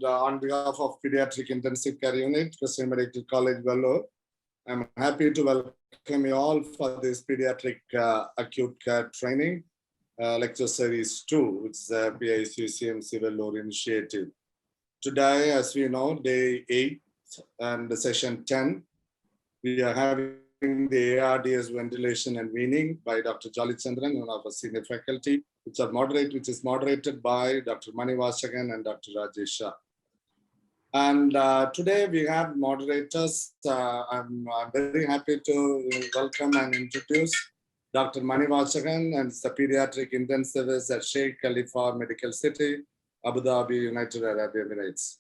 On behalf of Pediatric Intensive Care Unit, Christian Medical College, Vellore, I'm happy to welcome you all for this Pediatric Acute Care Training, Lecture Series 2, which is the PICU CMC Vellore initiative. Today, as we know, day 8 and session 10, we are having the ARDS ventilation and weaning by Dr. Jolly Chandran, one of our senior faculty, which is moderated by Dr. Mani Vasagan and Dr. Rajesh Shah. And today we have moderators. I'm very happy to welcome and introduce Dr. Mani Vasagan, and the pediatric intensivist at Sheikh Khalifa Medical City, Abu Dhabi, United Arab Emirates.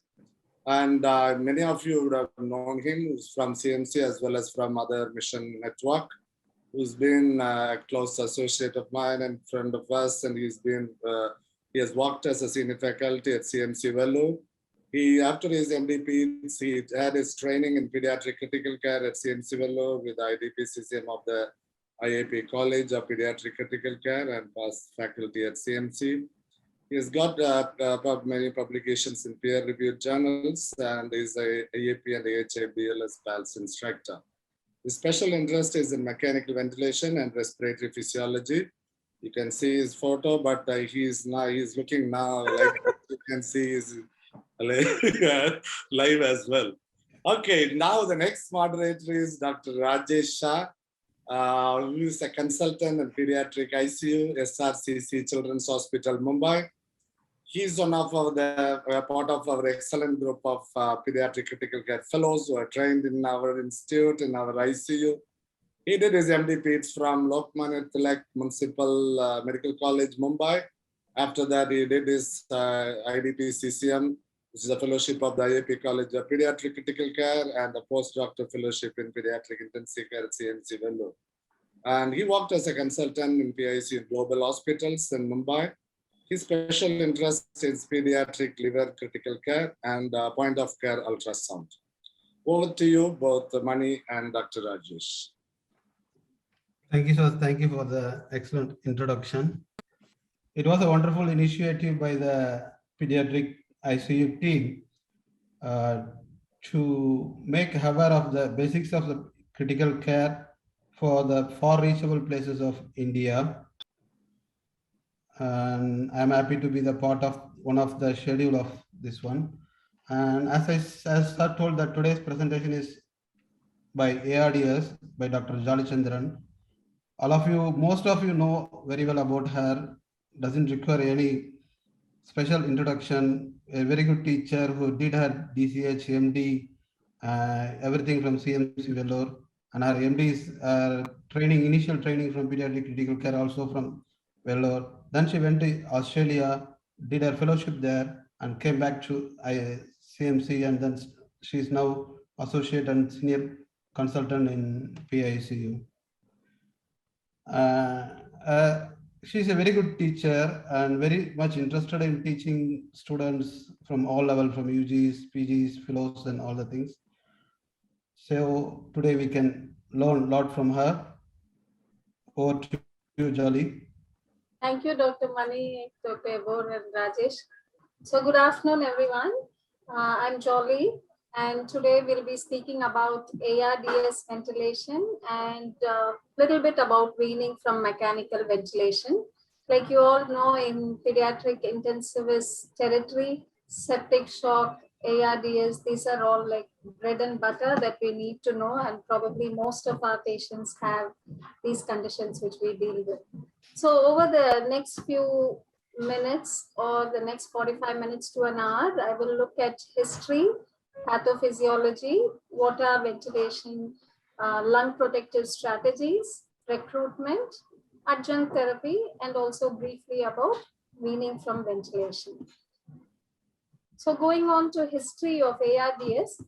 And many of you would have known him from CMC as well as from other mission network, who's been a close associate of mine and friend of us. And he has worked as a senior faculty at CMC Vellore. After his MDP, he had his training in pediatric critical care at CMC Vellore with the IDP CCM of the IAP College of Pediatric Critical Care and past faculty at CMC. He has got many publications in peer-reviewed journals and is a IAP and AHA BLS PALS instructor. His special interest is in mechanical ventilation and respiratory physiology. You can see his photo, but he's looking now like you can see his live as well. Okay, now the next moderator is Dr. Rajesh Shah, who is a consultant in pediatric ICU, SRCC Children's Hospital, Mumbai. He's one of part of our excellent group of pediatric critical care fellows who are trained in our institute, in our ICU. He did his MDPs from Lokmanya Tilak Municipal Medical College, Mumbai. After that, he did his IDP CCM, which is a fellowship of the IAP College of Pediatric Critical Care and a postdoctoral fellowship in pediatric intensive care at CMC Vellore. And he worked as a consultant in PICU global hospitals in Mumbai. His special interest is pediatric liver critical care and point of care ultrasound. Over to you, both Mani and Dr. Rajesh. Thank you, sir. Thank you for the excellent introduction. It was a wonderful initiative by the pediatric ICU team to make aware of the basics of the critical care for the far reachable places of India. And I'm happy to be the part of one of the schedule of this one. And as sir told, that today's presentation is by ARDS, by Dr. Jolly Chandran. Most of you know very well about her, doesn't require any special introduction. A very good teacher who did her DCH, MD, everything from CMC Vellore, and her MD's initial training from pediatric critical care also from Vellore. Then she went to Australia, did her fellowship there, and came back to CMC, and then she's now associate and senior consultant in PICU. She's a very good teacher and very much interested in teaching students from all levels, from UGs, PGs, fellows, and all the things. So today we can learn a lot from her. Over to you, Jolly. Thank you, Dr. Mani, Dr. Ebor, and Rajesh. So good afternoon, everyone. I'm Jolly, and today we'll be speaking about ARDS ventilation and a little bit about weaning from mechanical ventilation. Like you all know, in pediatric intensivist territory, septic shock, ARDS, these are all like bread and butter that we need to know, and probably most of our patients have these conditions which we deal with. So over the next few minutes or the next 45 minutes to an hour, I will look at history, pathophysiology, water ventilation, lung protective strategies, recruitment, adjunct therapy, and also briefly about weaning from ventilation. So going on to history of ARDS,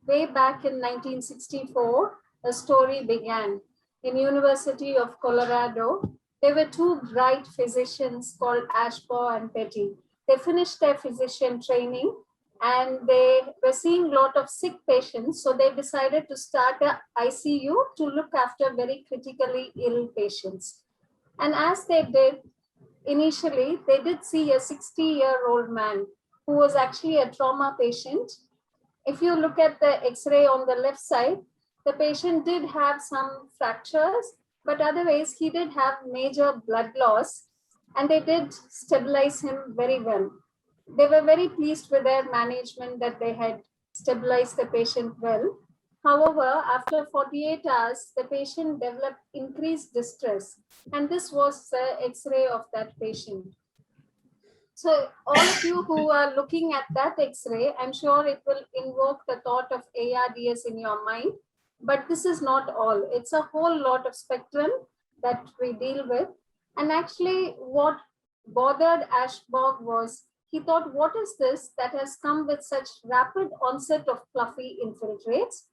way back in 1964, a story began. In University of Colorado, there were two bright physicians called Ashbaugh and Petty. They finished their physician training and they were seeing a lot of sick patients. So they decided to start an ICU to look after very critically ill patients. And as they did, initially, they did see a 60-year-old man who was actually a trauma patient. If you look at the X-ray on the left side, the patient did have some fractures, but otherwise he did have major blood loss, and they did stabilize him very well. They were very pleased with their management that they had stabilized the patient well. However, after 48 hours, the patient developed increased distress, and this was the X-ray of that patient. So all of you who are looking at that X-ray, I'm sure it will invoke the thought of ARDS in your mind, but this is not all. It's a whole lot of spectrum that we deal with. And actually what bothered Ashbog was, he thought, what is this that has come with such rapid onset of fluffy infiltrates?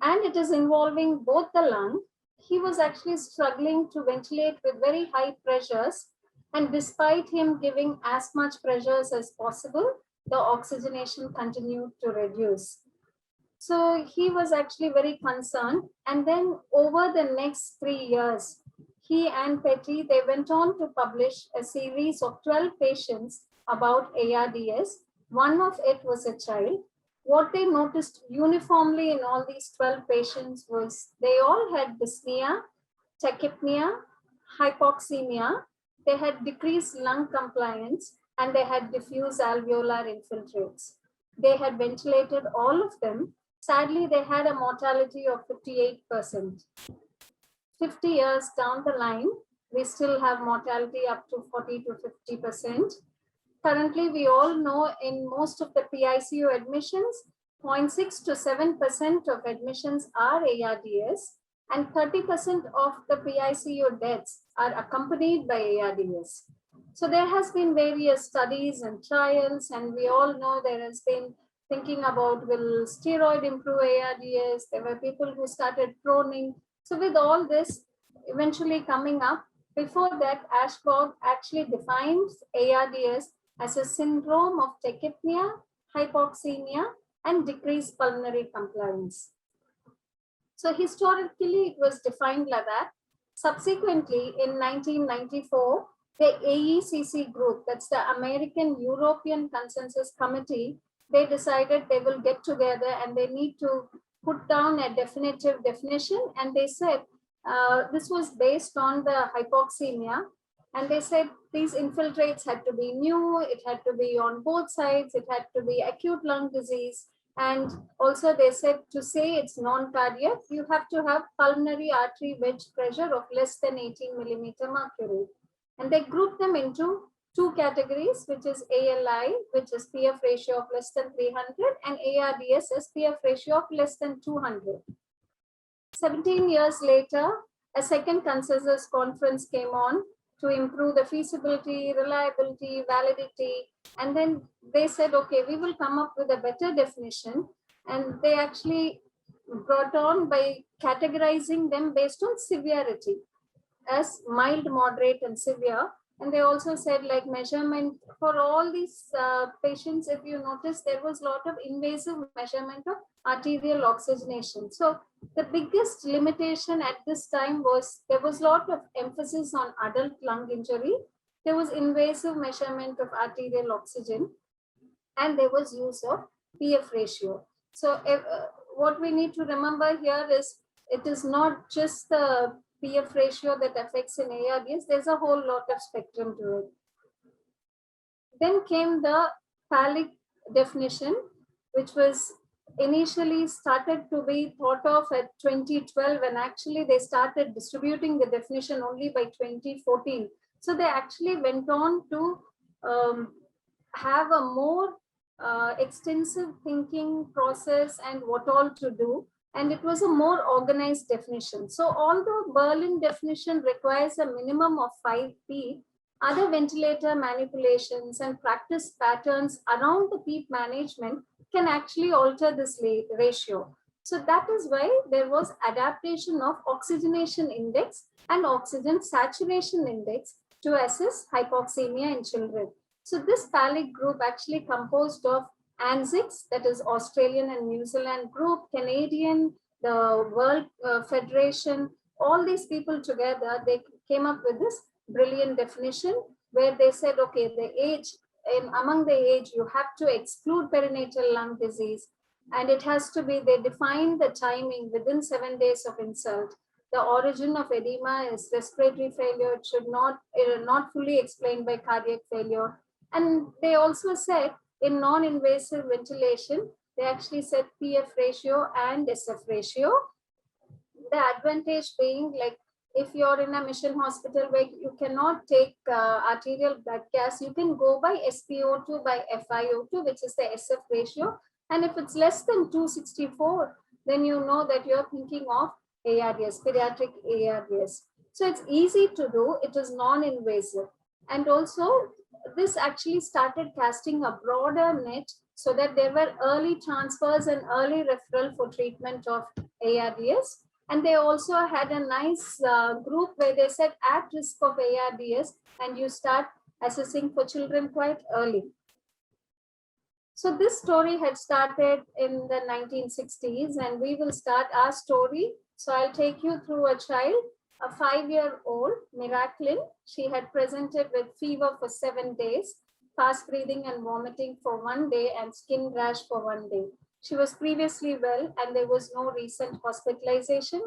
And it is involving both the lung. He was actually struggling to ventilate with very high pressures. And despite him giving as much pressures as possible, the oxygenation continued to reduce. So he was actually very concerned. And then over the next 3 years, he and Petty, they went on to publish a series of 12 patients about ARDS. One of it was a child. What they noticed uniformly in all these 12 patients was they all had dyspnea, tachypnea, hypoxemia. They had decreased lung compliance, and they had diffuse alveolar infiltrates. They had ventilated all of them. Sadly, they had a mortality of 58%. 50 years down the line, we still have mortality up to 40 to 50%. Currently, we all know in most of the PICU admissions, 0.6 to 7% of admissions are ARDS, and 30% of the PICU deaths are accompanied by ARDS. So there has been various studies and trials, and we all know there has been thinking about, will steroid improve ARDS? There were people who started proning. So with all this eventually coming up, before that, Ashbog actually defines ARDS as a syndrome of tachypnea, hypoxemia, and decreased pulmonary compliance. So historically, it was defined like that. Subsequently, in 1994, the AECC group, that's the American European Consensus Committee, they decided they will get together and they need to put down a definitive definition. And they said, this was based on the hypoxemia. And they said these infiltrates had to be new, it had to be on both sides, it had to be acute lung disease. And also they said to say it's non-cardiac, you have to have pulmonary artery wedge pressure of less than 18 millimeter mercury. And they grouped them into two categories, which is ALI, which is PF ratio of less than 300, and ARDS is PF ratio of less than 200. 17 years later, a second consensus conference came on to improve the feasibility, reliability, validity. And then they said, okay, we will come up with a better definition. And they actually brought on by categorizing them based on severity as mild, moderate, and severe. And they also said like measurement for all these patients, if you notice, there was a lot of invasive measurement of arterial oxygenation. So the biggest limitation at this time was there was a lot of emphasis on adult lung injury. There was invasive measurement of arterial oxygen, and there was use of PF ratio. So what we need to remember here is it is not just the PF ratio that affects in ARDS, there's a whole lot of spectrum to it. Then came the PALIC definition, which was initially started to be thought of at 2012, and actually they started distributing the definition only by 2014. So they actually went on to have a more extensive thinking process and what all to do. And it was a more organized definition. So although Berlin definition requires a minimum of 5 PEEP, other ventilator manipulations and practice patterns around the PEEP management can actually alter this ratio. So that is why there was adaptation of oxygenation index and oxygen saturation index to assess hypoxemia in children. So this PALIC group actually composed of ANZICS, that is Australian and New Zealand group, Canadian, the World Federation, all these people together, they came up with this brilliant definition where they said, okay, the age among the age, you have to exclude perinatal lung disease. And it has to be, they define the timing within 7 days of insult. The origin of edema is respiratory failure. It should not fully explained by cardiac failure. And they also said in non-invasive ventilation, they actually said PF ratio and SF ratio. The advantage being, like, if you're in a mission hospital where you cannot take arterial blood gas, you can go by SpO2 by FiO2, which is the SF ratio. And if it's less than 264, then you know that you're thinking of ARDS, pediatric ARDS. So it's easy to do. It is non-invasive. And also, this actually started casting a broader net so that there were early transfers and early referral for treatment of ARDS. And they also had a nice group where they said at risk of ARDS, and you start assessing for children quite early. So this story had started in the 1960s, and we will start our story. So I'll take you through a child, a 5-year-old, Miraculin. She had presented with fever for 7 days, fast breathing and vomiting for 1 day, and skin rash for 1 day. She was previously well, and there was no recent hospitalization.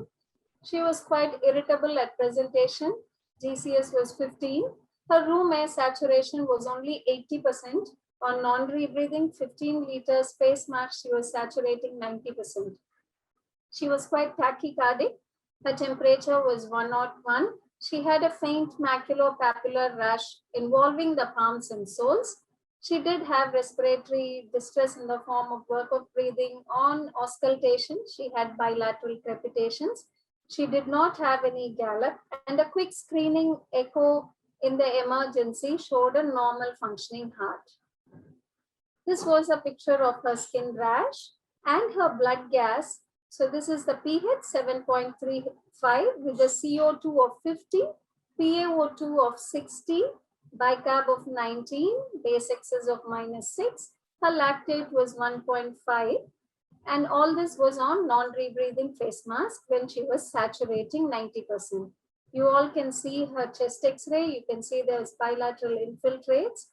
She was quite irritable at presentation. GCS was 15. Her room air saturation was only 80%. On non-rebreathing, 15 liters face mask, she was saturating 90%. She was quite tachycardic. Her temperature was 101. She had a faint maculopapular rash involving the palms and soles. She did have respiratory distress in the form of work of breathing on auscultation. She had bilateral crepitations. She did not have any gallop, and a quick screening echo in the emergency showed a normal functioning heart. This was a picture of her skin rash and her blood gas. So this is the pH 7.35 with a CO2 of 50, PaO2 of 60, bicarb of 19, base excess of -6. Her lactate was 1.5. And all this was on non-rebreathing face mask when she was saturating 90%. You all can see her chest X-ray. You can see there's bilateral infiltrates.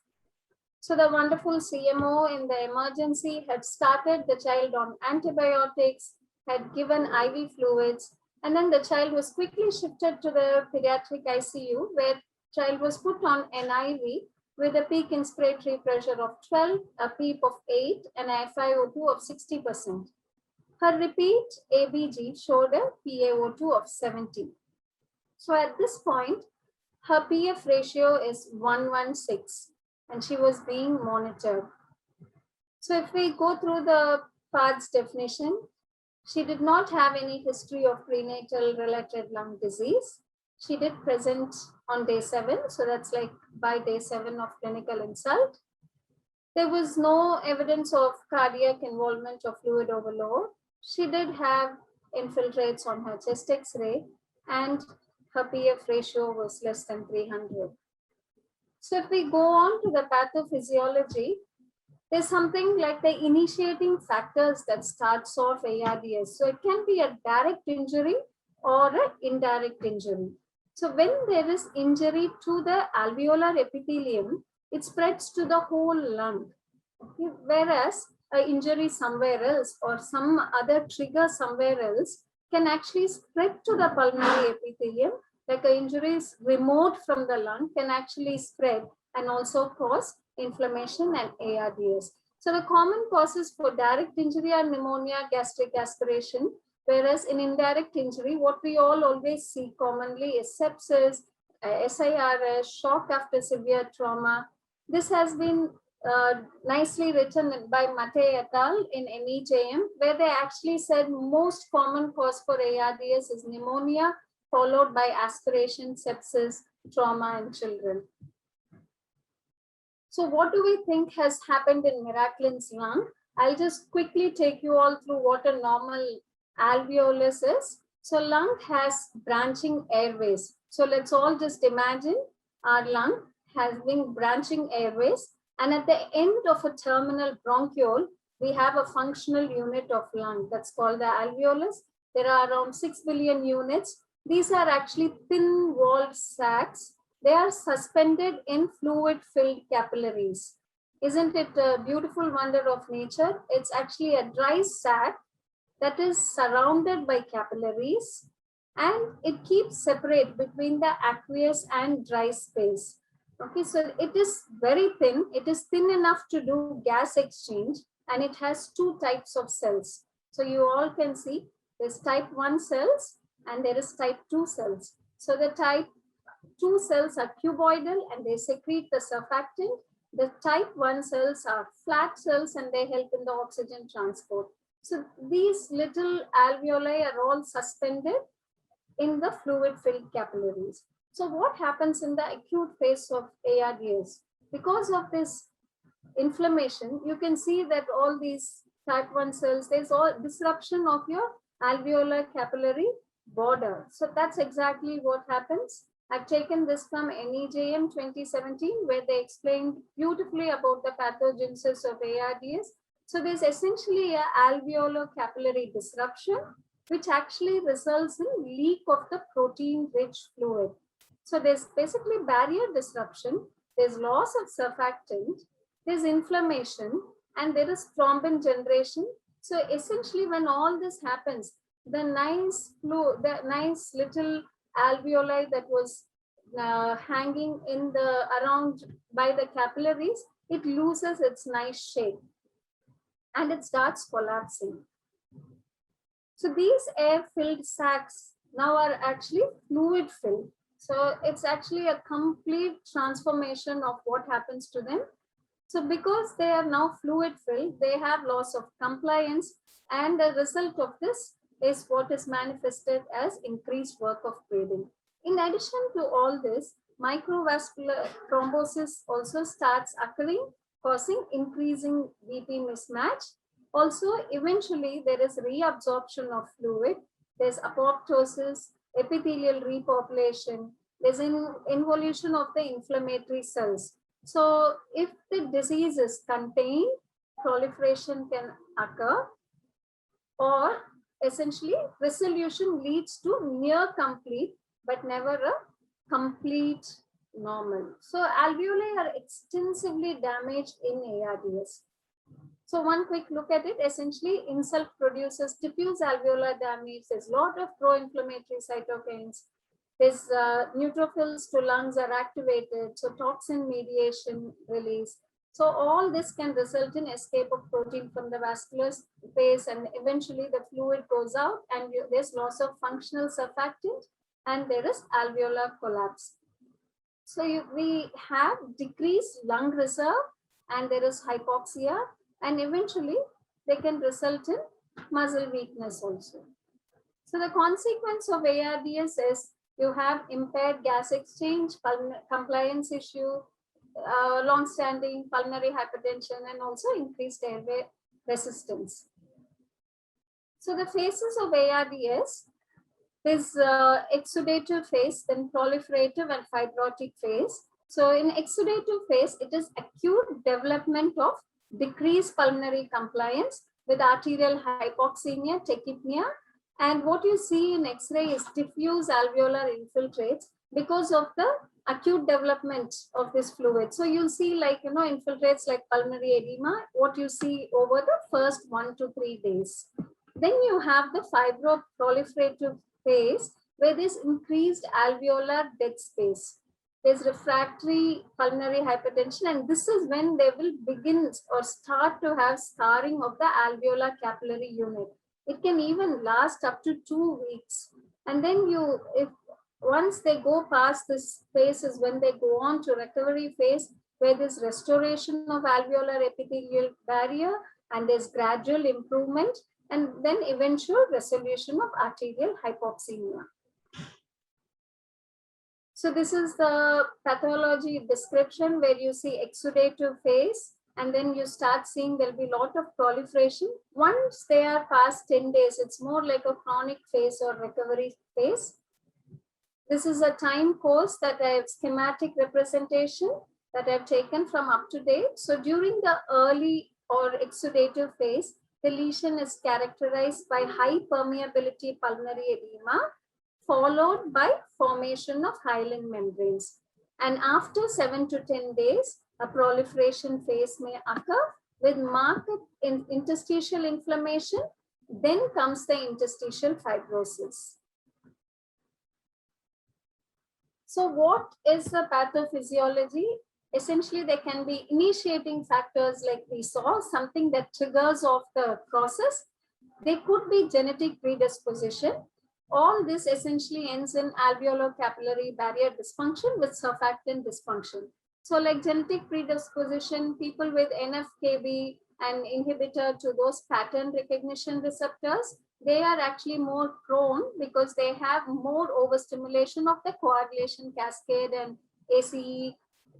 So the wonderful CMO in the emergency had started the child on antibiotics, had given IV fluids, and then the child was quickly shifted to the pediatric ICU, where child was put on NIV with a peak inspiratory pressure of 12, a PEEP of 8, and a FiO2 of 60%. Her repeat ABG showed a PaO2 of 70. So at this point, her PF ratio is 116, and she was being monitored. So if we go through the PADS definition, she did not have any history of prenatal related lung disease. She did present on day 7. So that's like by day 7 of clinical insult. There was no evidence of cardiac involvement or fluid overload. She did have infiltrates on her chest X-ray, and her PF ratio was less than 300. So if we go on to the pathophysiology, there's something like the initiating factors that starts off ARDS. So it can be a direct injury or an indirect injury. So when there is injury to the alveolar epithelium, it spreads to the whole lung. Okay? Whereas an injury somewhere else or some other trigger somewhere else can actually spread to the pulmonary epithelium, like an injury is remote from the lung can actually spread and also cause inflammation and ARDS. So the common causes for direct injury are pneumonia, gastric aspiration, whereas in indirect injury, what we all always see commonly is sepsis, SIRS, shock after severe trauma. This has been nicely written by Mate et al. In MEJM, where they actually said most common cause for ARDS is pneumonia, followed by aspiration, sepsis, trauma in children. So what do we think has happened in Miraculin's lung? I'll just quickly take you all through what a normal alveolus is. So lung has branching airways. So let's all just imagine our lung having branching airways. And at the end of a terminal bronchiole, we have a functional unit of lung that's called the alveolus. There are around 6 billion units. These are actually thin walled sacs. They are suspended in fluid-filled capillaries. Isn't it a beautiful wonder of nature? It's actually a dry sac that is surrounded by capillaries, and it keeps separate between the aqueous and dry space. Okay, so it is very thin. It is thin enough to do gas exchange, and it has two types of cells. So you all can see there's type 1 cells and there is type 2 cells. So the type 2 cells are cuboidal and they secrete the surfactant. The type 1 cells are flat cells and they help in the oxygen transport. So these little alveoli are all suspended in the fluid-filled capillaries. So what happens in the acute phase of ARDS? Because of this inflammation, you can see that all these type 1 cells, there's all disruption of your alveolar capillary border. So that's exactly what happens. I've taken this from NEJM 2017, where they explained beautifully about the pathogenesis of ARDS. So there's essentially an alveolar capillary disruption, which actually results in leak of the protein-rich fluid. So there's basically barrier disruption, there's loss of surfactant, there's inflammation, and there is thrombin generation. So essentially, when all this happens, the nice little alveoli that was hanging in the around by the capillaries, it loses its nice shape and it starts collapsing. So these air-filled sacs now are actually fluid-filled. So it's actually a complete transformation of what happens to them. So because they are now fluid-filled, they have loss of compliance, and the result of this is what is manifested as increased work of breathing. In addition to all this, microvascular thrombosis also starts occurring, causing increasing BP mismatch. Also, eventually, there is reabsorption of fluid, there's apoptosis, epithelial repopulation, there's an involution of the inflammatory cells. So if the disease is contained, proliferation can occur, or essentially resolution leads to near complete, but never a complete normal. So alveoli are extensively damaged in ARDS. So one quick look at it, essentially insult produces diffuse alveolar damage. There's a lot of pro-inflammatory cytokines. There's neutrophils to lungs are activated, so toxin mediation release. So all this can result in escape of protein from the vascular space, and eventually the fluid goes out and there's loss of functional surfactant and there is alveolar collapse. So we have decreased lung reserve and there is hypoxia, and eventually they can result in muscle weakness also. So the consequence of ARDS is you have impaired gas exchange, compliance issue, long-standing pulmonary hypertension, and also increased airway resistance. So the phases of ARDS is exudative phase, then proliferative and fibrotic phase. So in exudative phase, it is acute development of decreased pulmonary compliance with arterial hypoxemia, tachypnea, and what you see in X-ray is diffuse alveolar infiltrates because of the acute development of this fluid. So you'll see infiltrates like pulmonary edema, what you see over the first 1 to 3 days. Then you have the fibroproliferative phase where there's increased alveolar dead space. There's refractory pulmonary hypertension, and this is when they will begin or start to have scarring of the alveolar capillary unit. It can even last up to 2 weeks. And then once they go past this phase is when they go on to recovery phase, where there's restoration of alveolar epithelial barrier and there's gradual improvement, and then eventual resolution of arterial hypoxemia. So this is the pathology description where you see exudative phase, and then you start seeing there'll be a lot of proliferation. Once they are past 10 days, it's more like a chronic phase or recovery phase. This is a time course that I have schematic representation that I've taken from up to date. So during the early or exudative phase, the lesion is characterized by high permeability pulmonary edema, followed by formation of hyaline membranes. And after 7 to 10 days, A proliferation phase may occur with marked interstitial inflammation. Then comes the interstitial fibrosis. So what is the pathophysiology? Essentially, there can be initiating factors like we saw, something that triggers off the process. There could be genetic predisposition. All this essentially ends in alveolo-capillary barrier dysfunction with surfactant dysfunction. So like genetic predisposition, people with NFKB and inhibitor to those pattern recognition receptors, they are actually more prone because they have more overstimulation of the coagulation cascade and ACE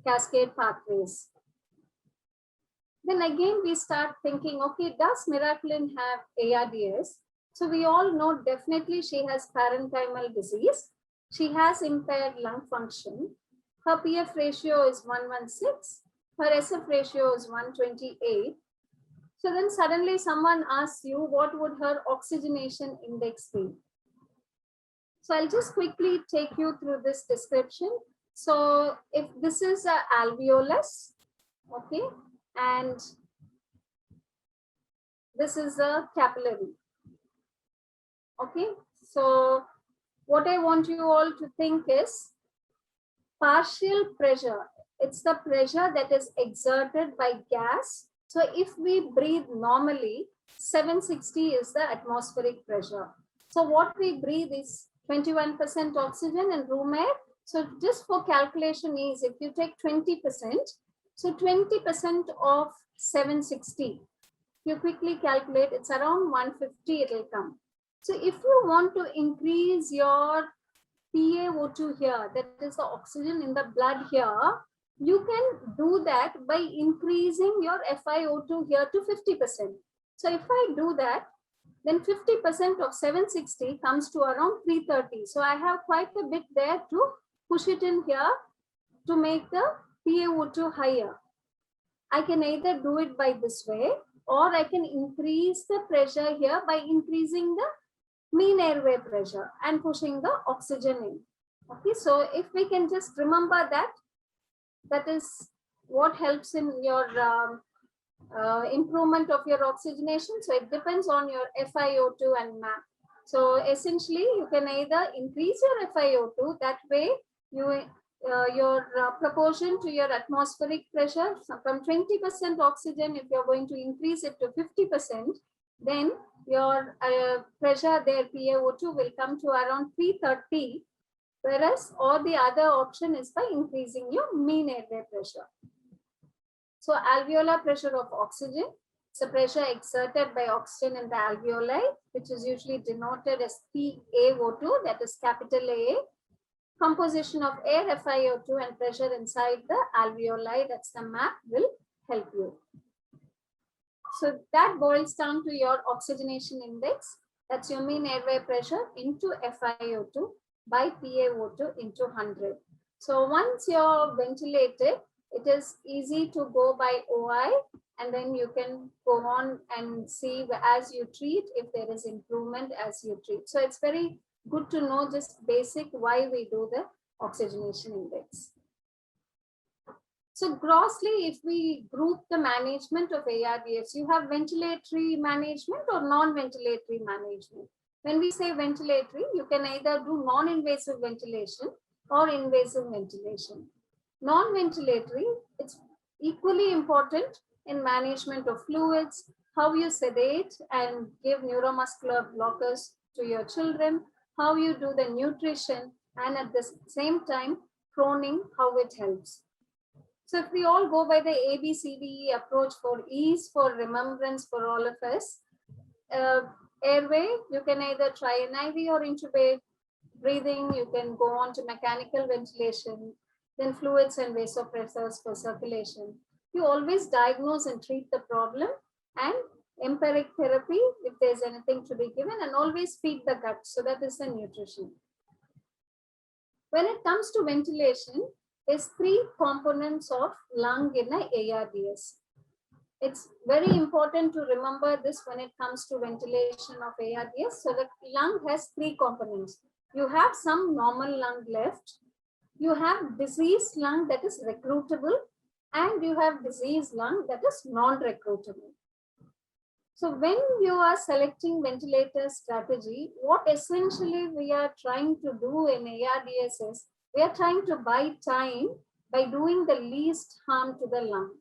cascade pathways. Then again, we start thinking, okay, does Miraculin have ARDS? So we all know definitely she has parenchymal disease. She has impaired lung function. Her PF ratio is 116. Her SF ratio is 128. So then suddenly someone asks you, what would her oxygenation index be? So I'll just quickly take you through this description. So if this is an alveolus, okay, and this is a capillary. Okay, so what I want you all to think is partial pressure. It's the pressure that is exerted by gas. So if we breathe normally, 760 is the atmospheric pressure. So what we breathe is 21% oxygen and room air. So just for calculation ease, if you take 20%, so 20% of 760, you quickly calculate, it's around 150, it will come. So if you want to increase your PaO2 here, that is the oxygen in the blood here, you can do that by increasing your FiO2 here to 50%. So if I do that, then 50% of 760 comes to around 330. So I have quite a bit there to push it in here to make the PaO2 higher. I can either do it by this way, or I can increase the pressure here by increasing the mean airway pressure and pushing the oxygen in. Okay, so if we can just remember that, that is what helps in your improvement of your oxygenation. So it depends on your FiO2 and MAP. So essentially, you can either increase your FiO2, that way you your proportion to your atmospheric pressure, so from 20% oxygen, if you're going to increase it to 50%, then your pressure there, PaO2, will come to around 330, whereas or the other option is by increasing your mean airway pressure. So alveolar pressure of oxygen, it's a pressure exerted by oxygen in the alveoli, which is usually denoted as PaO2, that is capital A. Composition of air, FiO2, and pressure inside the alveoli, that's the MAP, will help you. So that boils down to your oxygenation index. That's your mean airway pressure into FiO2 by PaO2 into 100. So once you're ventilated, it is easy to go by OI, and then you can go on and see as you treat if there is improvement as you treat. So it's very good to know just basic why we do the oxygenation index. So grossly, if we group the management of ARDS, you have ventilatory management or non-ventilatory management. When we say ventilatory, you can either do non-invasive ventilation or invasive ventilation. Non-ventilatory, it's equally important in management of fluids, how you sedate and give neuromuscular blockers to your children, how you do the nutrition, and at the same time, proning, how it helps. So if we all go by the ABCDE approach for ease, for remembrance for all of us, airway, you can either try an IV or intubate. Breathing, you can go on to mechanical ventilation, then fluids and vasopressors for circulation. You always diagnose and treat the problem, and empiric therapy if there's anything to be given, and always feed the gut. So that is the nutrition. When it comes to ventilation, there's 3 components of lung in a ARDS. It's very important to remember this when it comes to ventilation of ARDS. So the lung has 3 components. You have some normal lung left. You have diseased lung that is recruitable, and you have diseased lung that is non-recruitable. So when you are selecting ventilator strategy, what essentially we are trying to do in ARDS is, we are trying to buy time by doing the least harm to the lung.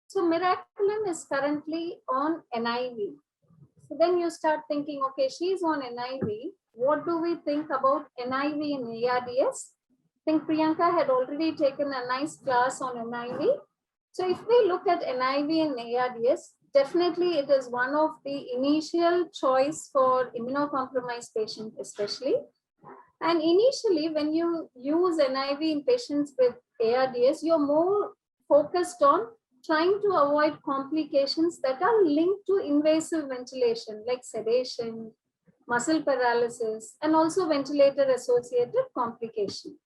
So Miraculum is currently on NIV. So then you start thinking, okay, she's on NIV. What do we think about NIV in ARDS? I think Priyanka had already taken a nice class on NIV. So if we look at NIV and ARDS, definitely it is one of the initial choice for immunocompromised patients especially. And initially when you use NIV in patients with ARDS, you're more focused on trying to avoid complications that are linked to invasive ventilation like sedation, muscle paralysis, and also ventilator-associated complication.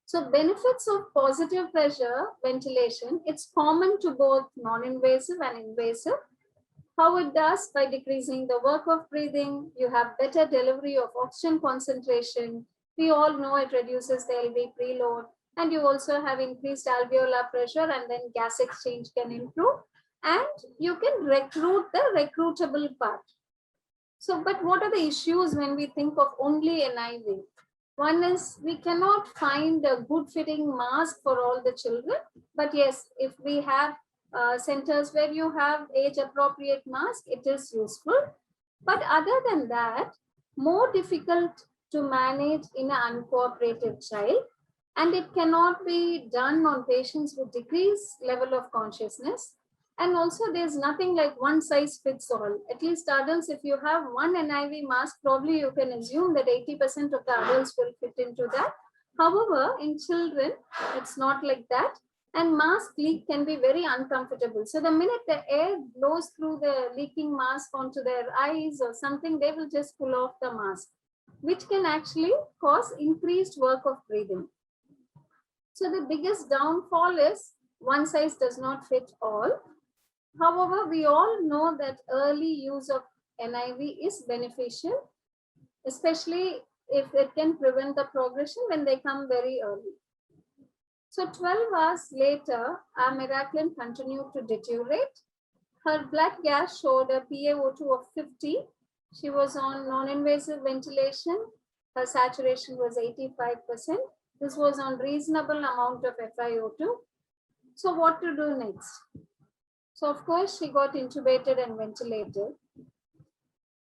So benefits of positive pressure ventilation, it's common to both non-invasive and invasive. How it does? By decreasing the work of breathing, you have better delivery of oxygen concentration. We all know it reduces the LV preload, and you also have increased alveolar pressure, and then gas exchange can improve, and you can recruit the recruitable part. So, but what are the issues when we think of only NIV? One is we cannot find a good fitting mask for all the children. But yes, if we have centers where you have age appropriate mask, it is useful. But other than that, more difficult to manage in an uncooperative child. And it cannot be done on patients with decreased level of consciousness. And also there's nothing like one size fits all. At least adults, if you have one NIV mask, probably you can assume that 80% of the adults will fit into that. However, in children, it's not like that. And mask leak can be very uncomfortable. So the minute the air blows through the leaking mask onto their eyes or something, they will just pull off the mask, which can actually cause increased work of breathing. So the biggest downfall is one size does not fit all. However, we all know that early use of NIV is beneficial, especially if it can prevent the progression when they come very early. So 12 hours later, our Miraculum continued to deteriorate. Her blood gas showed a PaO2 of 50. She was on non-invasive ventilation. Her saturation was 85%. This was on reasonable amount of FiO2. So what to do next? So of course, she got intubated and ventilated.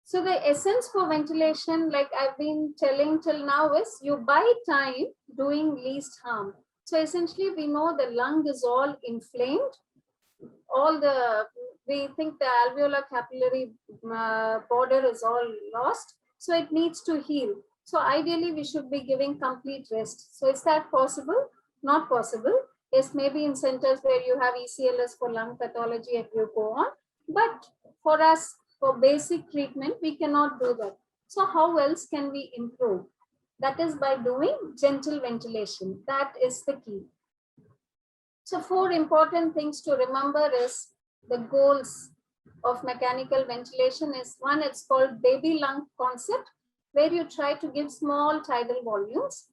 So the essence for ventilation, like I've been telling till now, is you buy time doing least harm. So essentially, we know the lung is all inflamed. We think the alveolar capillary border is all lost. So it needs to heal. So ideally, we should be giving complete rest. So is that possible? Not possible. Yes, maybe in centers where you have ECLS for lung pathology and you go on. But for us, for basic treatment, we cannot do that. So how else can we improve? That is by doing gentle ventilation. That is the key. So 4 important things to remember is the goals of mechanical ventilation is one, it's called baby lung concept, where you try to give small tidal volumes.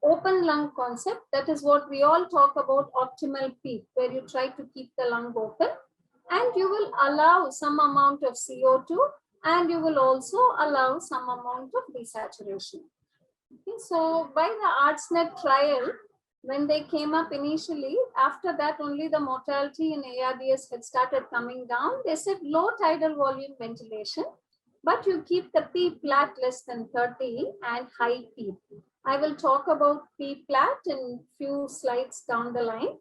Open lung concept, that is what we all talk about, optimal PEEP, where you try to keep the lung open and you will allow some amount of CO2 and you will also allow some amount of desaturation. Okay, so by the ARDSNet trial, when they came up initially, after that only the mortality in ARDS had started coming down. They said low tidal volume ventilation, but you keep the P-plat less than 30 and high PEEP. I will talk about P-plat in few slides down the line.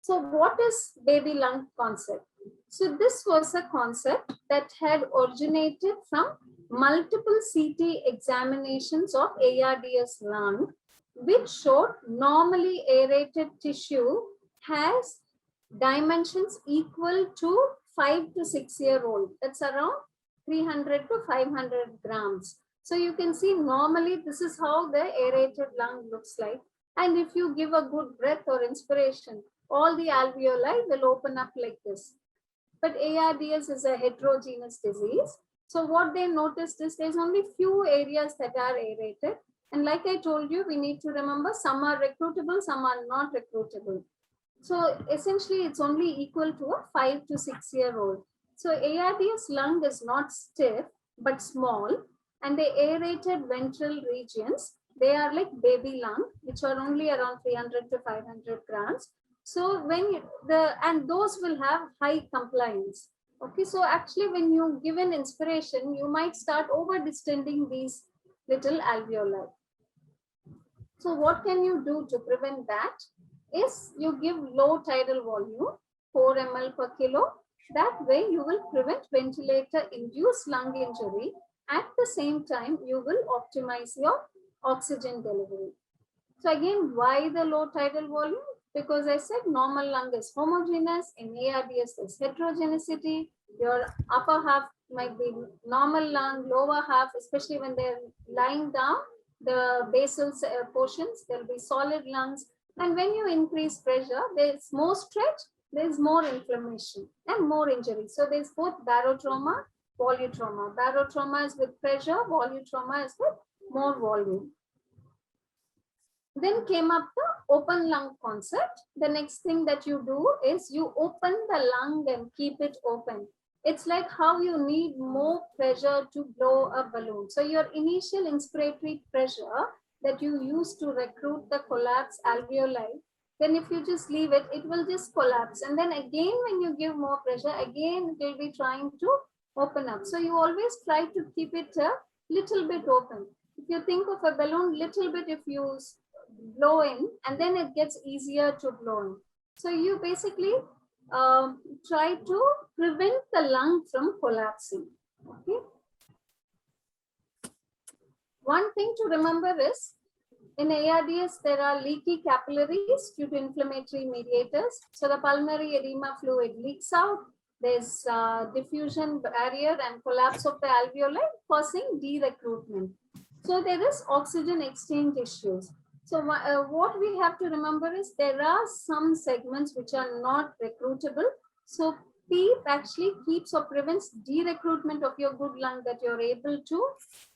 So what is baby lung concept? So this was a concept that had originated from multiple CT examinations of ARDS lung, which showed normally aerated tissue has dimensions equal to 5 to 6 year old. That's around 300 to 500 grams. So you can see normally this is how the aerated lung looks like. And if you give a good breath or inspiration, all the alveoli will open up like this. But ARDS is a heterogeneous disease. So what they noticed is there's only few areas that are aerated. And like I told you, we need to remember some are recruitable, some are not recruitable. So essentially, it's only equal to a 5 to 6 year old. So ARDS lung is not stiff, but small, and the aerated ventral regions, they are like baby lung, which are only around 300 to 500 grams. So and those will have high compliance. Okay, so actually when you give an inspiration, you might start over distending these little alveoli. So what can you do to prevent that? Is you give low tidal volume, 4 ml per kilo. That way you will prevent ventilator-induced lung injury. At the same time, you will optimize your oxygen delivery. So again, why the low tidal volume? Because I said normal lung is homogeneous, in ARDS there's heterogeneity. Your upper half might be normal lung, lower half, especially when they're lying down, the basal portions, there'll be solid lungs. And when you increase pressure, there's more stretch, there's more inflammation and more injury. So there's both barotrauma, volutrauma. Barotrauma is with pressure, volutrauma is with more volume. Then came up the open lung concept. The next thing that you do is you open the lung and keep it open. It's like how you need more pressure to blow a balloon. So your initial inspiratory pressure that you use to recruit the collapsed alveoli, then if you just leave it, it will just collapse. And then again, when you give more pressure, again, it will be trying to open up. So you always try to keep it a little bit open. If you think of a balloon, little bit if you blow in, and then it gets easier to blow in. So you basically try to prevent the lung from collapsing. Okay. One thing to remember is in ARDS, there are leaky capillaries due to inflammatory mediators. So the pulmonary edema fluid leaks out. There's diffusion barrier and collapse of the alveoli causing de-recruitment. So there is oxygen exchange issues. So what we have to remember is there are some segments which are not recruitable. So PEEP actually keeps or prevents de-recruitment of your good lung that you're able to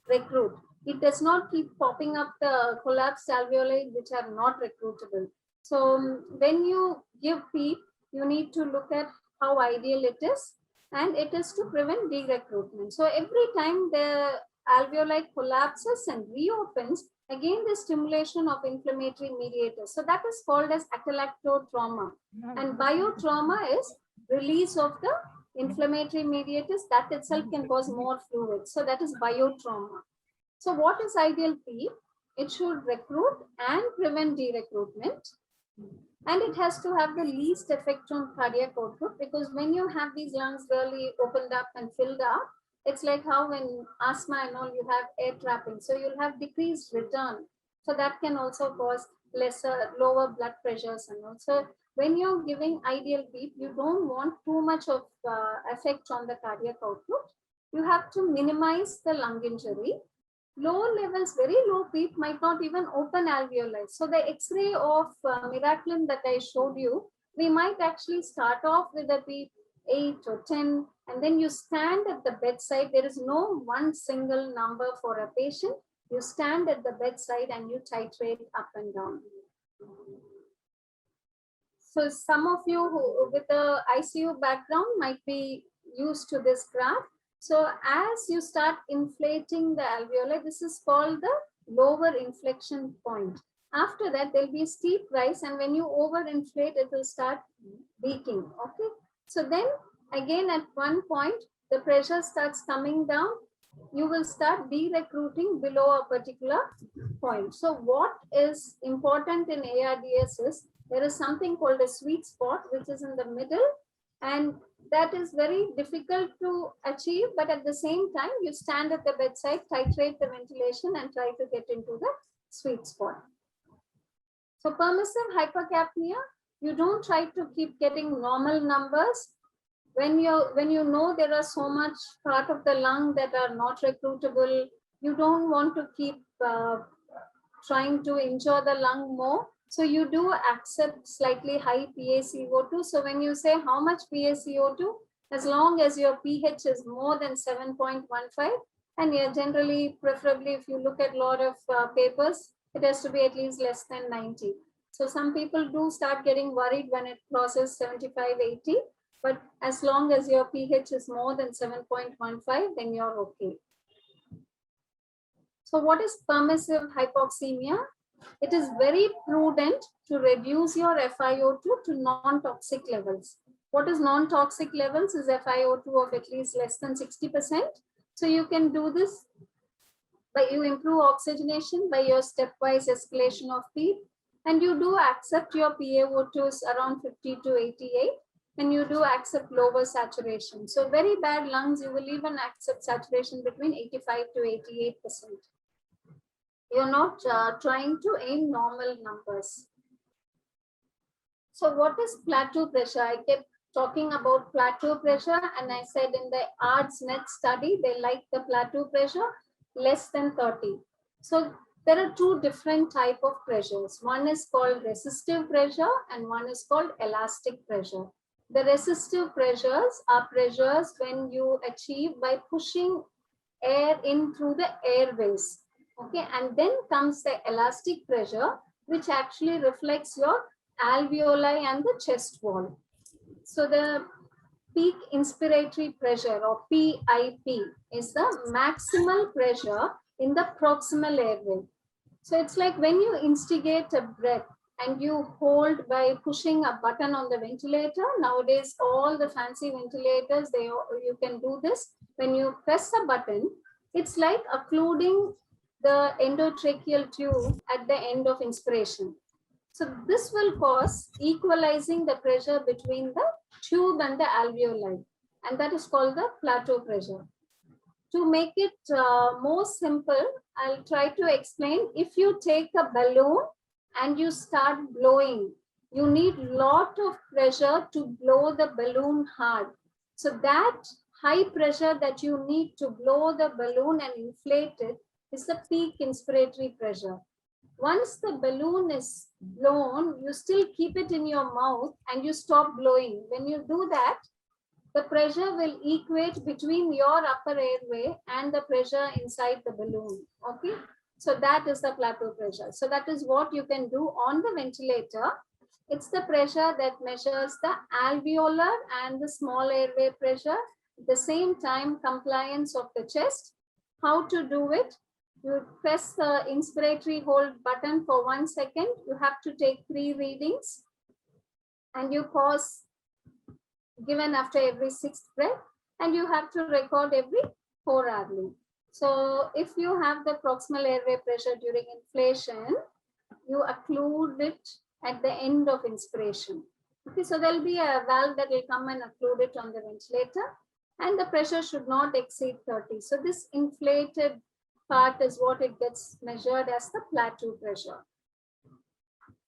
recruit. It does not keep popping up the collapsed alveoli which are not recruitable. So when you give PEEP, you need to look at how ideal it is, and it is to prevent de-recruitment. So every time the alveoli collapses and reopens, again the stimulation of inflammatory mediators. So that is called as atelectotrauma. And biotrauma is release of the inflammatory mediators that itself can cause more fluid. So that is biotrauma. So what is ideal PEEP? It should recruit and prevent de-recruitment. And it has to have the least effect on cardiac output, because when you have these lungs really opened up and filled up, it's like how when asthma and all you have air trapping. So you'll have decreased return. So that can also cause lower blood pressures. And also when you're giving ideal PEEP, you don't want too much of effect on the cardiac output. You have to minimize the lung injury. Low levels, very low PEEP might not even open alveoli. So the X-ray of Miraculum that I showed you, we might actually start off with a PEEP 8 or 10, and then you stand at the bedside. There is no one single number for a patient. You stand at the bedside and you titrate up and down. So some of you who, with a ICU background might be used to this graph. So as you start inflating the alveoli, this is called the lower inflection point. After that, there'll be a steep rise, and when you overinflate, it will start leaking. Okay. So then again, at one point, the pressure starts coming down. You will start de-recruiting below a particular point. So what is important in ARDS is there is something called a sweet spot, which is in the middle, and that is very difficult to achieve. But at the same time, you stand at the bedside, titrate the ventilation, and try to get into the sweet spot. So permissive hypercapnia, you don't try to keep getting normal numbers. When you know there are so much part of the lung that are not recruitable, you don't want to keep trying to injure the lung more. So you do accept slightly high PaCO2. So when you say how much PaCO2, as long as your pH is more than 7.15, And yeah, generally, preferably, if you look at a lot of papers, it has to be at least less than 90. So some people do start getting worried when it crosses 75, 80. But as long as your pH is more than 7.15, then you're okay. So what is permissive hypoxemia? It is very prudent to reduce your FiO2 to non-toxic levels. What is non-toxic levels is FiO2 of at least less than 60%. So you can do this by you improve oxygenation by your stepwise escalation of PEEP, and you do accept your PaO2s around 50 to 88, and you do accept lower saturation. So very bad lungs, you will even accept saturation between 85 to 88%. You're not trying to aim normal numbers. So what is plateau pressure? I kept talking about plateau pressure, and I said in the ARDS-NET study, they like the plateau pressure less than 30. So there are two different type of pressures. One is called resistive pressure and one is called elastic pressure. The resistive pressures are pressures when you achieve by pushing air in through the airways. Okay, and then comes the elastic pressure, which actually reflects your alveoli and the chest wall. So the peak inspiratory pressure, or PIP, is the maximal pressure in the proximal airway. So it's like when you instigate a breath and you hold by pushing a button on the ventilator. Nowadays, all the fancy ventilators, you can do this. When you press a button, it's like occluding the endotracheal tube at the end of inspiration. So this will cause equalizing the pressure between the tube and the alveoli, and that is called the plateau pressure. To make it more simple, I'll try to explain. If you take a balloon and you start blowing, you need lot of pressure to blow the balloon hard. So that high pressure that you need to blow the balloon and inflate it is the peak inspiratory pressure. Once the balloon is blown, you still keep it in your mouth and you stop blowing. When you do that, the pressure will equate between your upper airway and the pressure inside the balloon. Okay, so that is the plateau pressure. So that is what you can do on the ventilator. It's the pressure that measures the alveolar and the small airway pressure. At the same time, compliance of the chest. How to do it? You press the inspiratory hold button for 1 second. You have to take 3 readings and you pause given after every 6th breath, and you have to record every 4 hourly. So if you have the proximal airway pressure during inflation, you occlude it at the end of inspiration. Okay, so there'll be a valve that will come and occlude it on the ventilator, and the pressure should not exceed 30. So this inflated part is what it gets measured as the plateau pressure.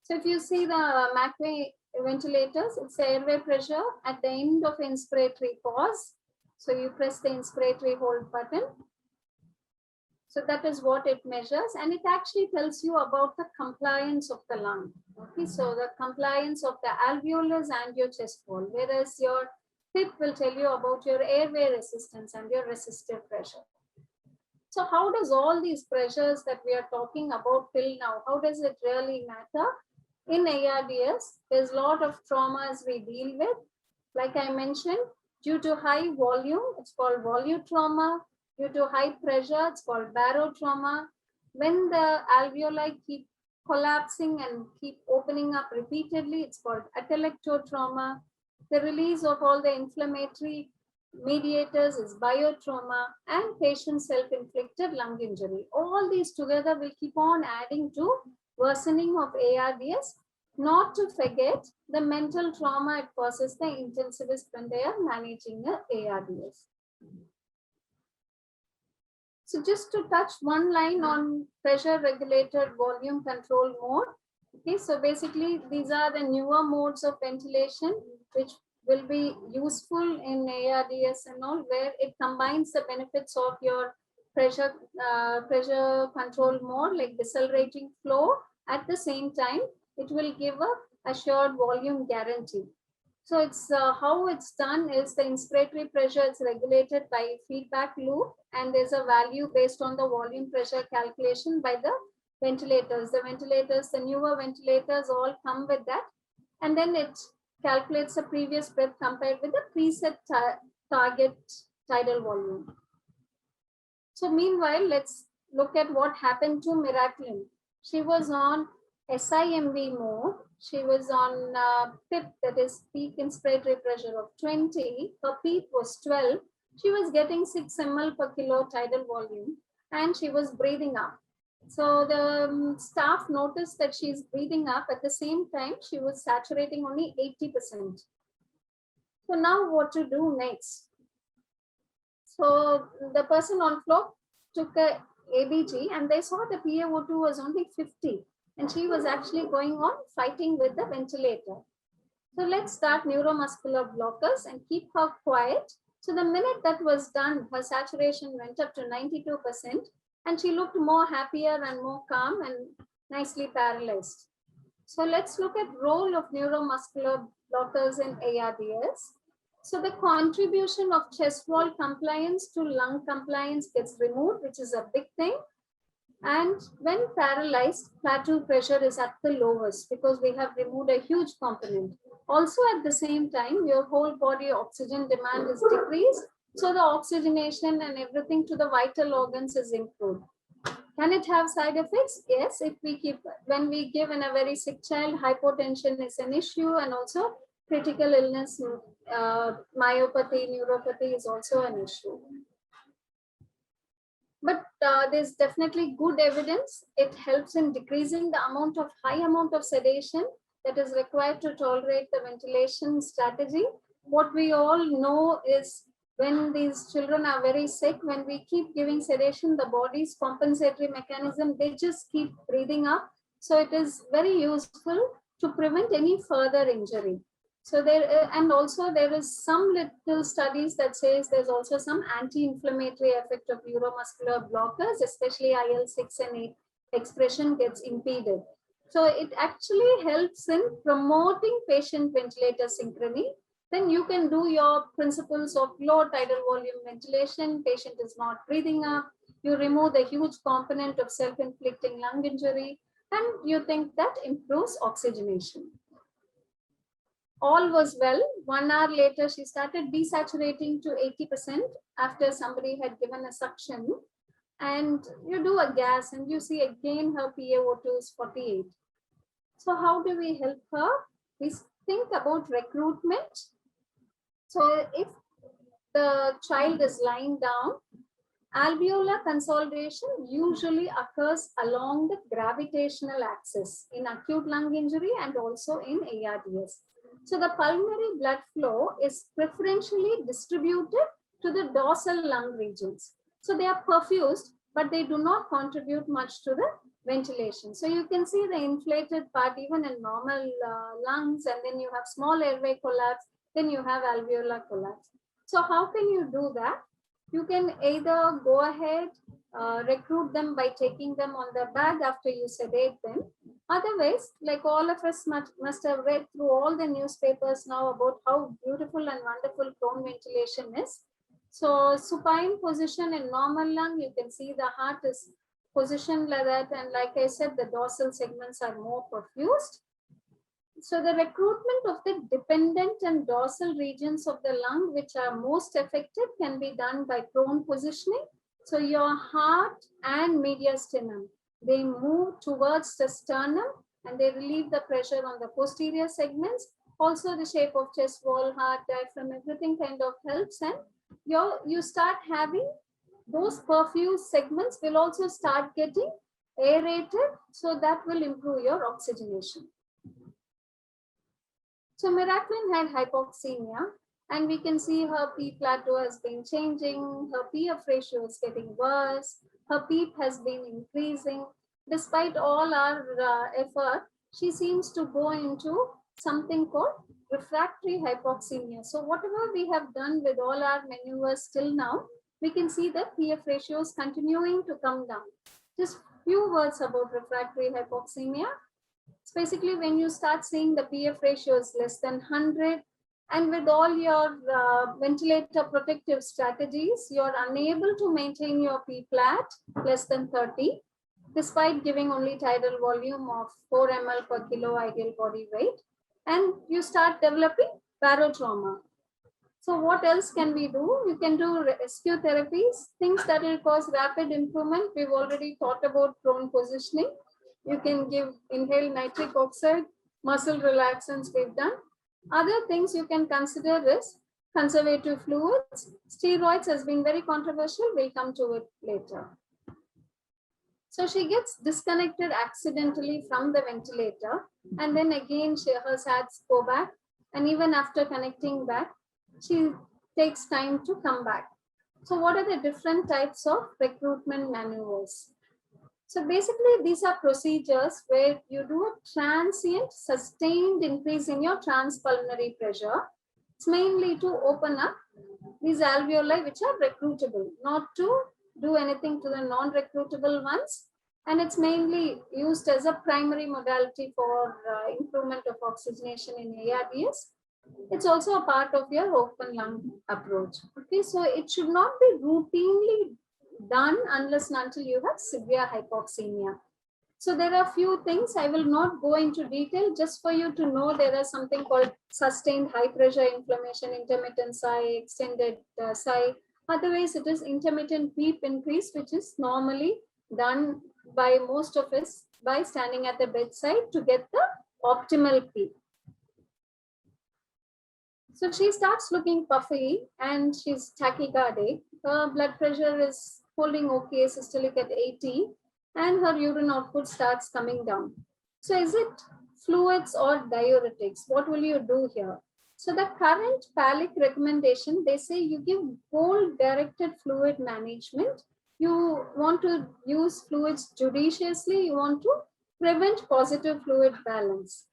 So if you see the Macway ventilators, it's the airway pressure at the end of inspiratory pause. So you press the inspiratory hold button. So that is what it measures, and it actually tells you about the compliance of the lung. Okay, so the compliance of the alveolus and your chest wall, whereas your PIP will tell you about your airway resistance and your resistive pressure. So how does all these pressures that we are talking about till now, how does it really matter? In ARDS, there's a lot of traumas we deal with. Like I mentioned, due to high volume, it's called volutrauma. Due to high pressure, it's called barotrauma. When the alveoli keep collapsing and keep opening up repeatedly, it's called atelectotrauma. The release of all the inflammatory mediators is biotrauma, and patient self-inflicted lung injury. All these together will keep on adding to worsening of ARDS, not to forget the mental trauma it causes the intensivist when they are managing the ARDS. So just to touch one line on pressure regulated volume control mode. Okay, so basically these are the newer modes of ventilation which will be useful in ARDS and all, where it combines the benefits of your pressure control mode like decelerating flow. At the same time, it will give a assured volume guarantee. So it's how it's done is the inspiratory pressure is regulated by feedback loop, and there's a value based on the volume pressure calculation by the ventilators. The ventilators, the newer ventilators all come with that, and then it calculates the previous breath compared with the preset target tidal volume. So meanwhile, let's look at what happened to Miraculin. She was on SIMV mode. She was on PIP, that is peak inspiratory pressure of 20. Her PEEP was 12. She was getting 6 ml per kilo tidal volume, and she was breathing up. So the staff noticed that she's breathing up. At the same time, she was saturating only 80%. So now what to do next? So the person on floor took a ABG, and they saw the PaO2 was only 50, and she was actually going on fighting with the ventilator. So let's start neuromuscular blockers and keep her quiet. So the minute that was done, her saturation went up to 92%, and she looked more happier and more calm and nicely paralyzed. So let's look at role of neuromuscular blockers in ARDS. So the contribution of chest wall compliance to lung compliance gets removed, which is a big thing. And when paralyzed, plateau pressure is at the lowest because we have removed a huge component. Also at the same time, your whole body oxygen demand is decreased. So the oxygenation and everything to the vital organs is improved. Can it have side effects? Yes, if we keep, when we give in a very sick child, hypotension is an issue, and also critical illness, myopathy, neuropathy is also an issue. But there's definitely good evidence. It helps in decreasing the high amount of sedation that is required to tolerate the ventilation strategy. What we all know is when these children are very sick, when we keep giving sedation, the body's compensatory mechanism, they just keep breathing up. So it is very useful to prevent any further injury. So there, and also there is some little studies that says there's also some anti-inflammatory effect of neuromuscular blockers, especially IL-6 and 8 expression gets impeded. So it actually helps in promoting patient ventilator synchrony. Then you can do your principles of low tidal volume ventilation, patient is not breathing up, you remove the huge component of self-inflicting lung injury, and you think that improves oxygenation. All was well. 1 hour later, she started desaturating to 80% after somebody had given a suction. And you do a gas and you see again her PaO2 is 48. So how do we help her? We think about recruitment. So if the child is lying down, alveolar consolidation usually occurs along the gravitational axis in acute lung injury and also in ARDS. So the pulmonary blood flow is preferentially distributed to the dorsal lung regions. So they are perfused, but they do not contribute much to the ventilation. So you can see the inflated part even in normal lungs, and then you have small airway collapse, then you have alveolar collapse. So how can you do that? You can either go ahead, recruit them by taking them on the bag after you sedate them. Otherwise, like all of us must have read through all the newspapers now about how beautiful and wonderful prone ventilation is. So supine position in normal lung, you can see the heart is positioned like that. And like I said, the dorsal segments are more perfused. So the recruitment of the dependent and dorsal regions of the lung, which are most affected, can be done by prone positioning. So your heart and mediastinum, they move towards the sternum and they relieve the pressure on the posterior segments. Also the shape of chest wall, heart, diaphragm, everything kind of helps, and you start having those perfused segments will also start getting aerated, so that will improve your oxygenation. So Miraculin had hypoxemia, and we can see her P plateau has been changing, her PF ratio is getting worse, her PEEP has been increasing. Despite all our effort, she seems to go into something called refractory hypoxemia. So whatever we have done with all our maneuvers till now, we can see that PF ratio is continuing to come down. Just few words about refractory hypoxemia. It's basically when you start seeing the PF ratio is less than 100, And with all your ventilator protective strategies, you're unable to maintain your P flat less than 30, despite giving only tidal volume of 4 ml per kilo ideal body weight. And you start developing barotrauma. So what else can we do? You can do rescue therapies, things that will cause rapid improvement. We've already thought about prone positioning. You can give inhaled nitric oxide, muscle relaxants we've done. Other things you can consider is conservative fluids. Steroids has been very controversial. We'll come to it later. So she gets disconnected accidentally from the ventilator, and then again her SATs go back, and even after connecting back, she takes time to come back. So what are the different types of recruitment maneuvers? So basically, these are procedures where you do a transient, sustained increase in your transpulmonary pressure. It's mainly to open up these alveoli which are recruitable, not to do anything to the non-recruitable ones. And it's mainly used as a primary modality for improvement of oxygenation in ARDS. It's also a part of your open lung approach. Okay, so it should not be routinely done unless and until you have severe hypoxemia. So there are a few things I will not go into detail, just for you to know there is something called sustained high pressure inflammation, intermittent sigh, extended sigh. Otherwise, it is intermittent PEEP increase, which is normally done by most of us by standing at the bedside to get the optimal PEEP. So she starts looking puffy and she's tachycardic. Her blood pressure is holding okay, systolic at 80, and her urine output starts coming down. So is it fluids or diuretics? What will you do here? So the current PALIC recommendation, they say you give goal-directed fluid management. You want to use fluids judiciously. You want to prevent positive fluid balance.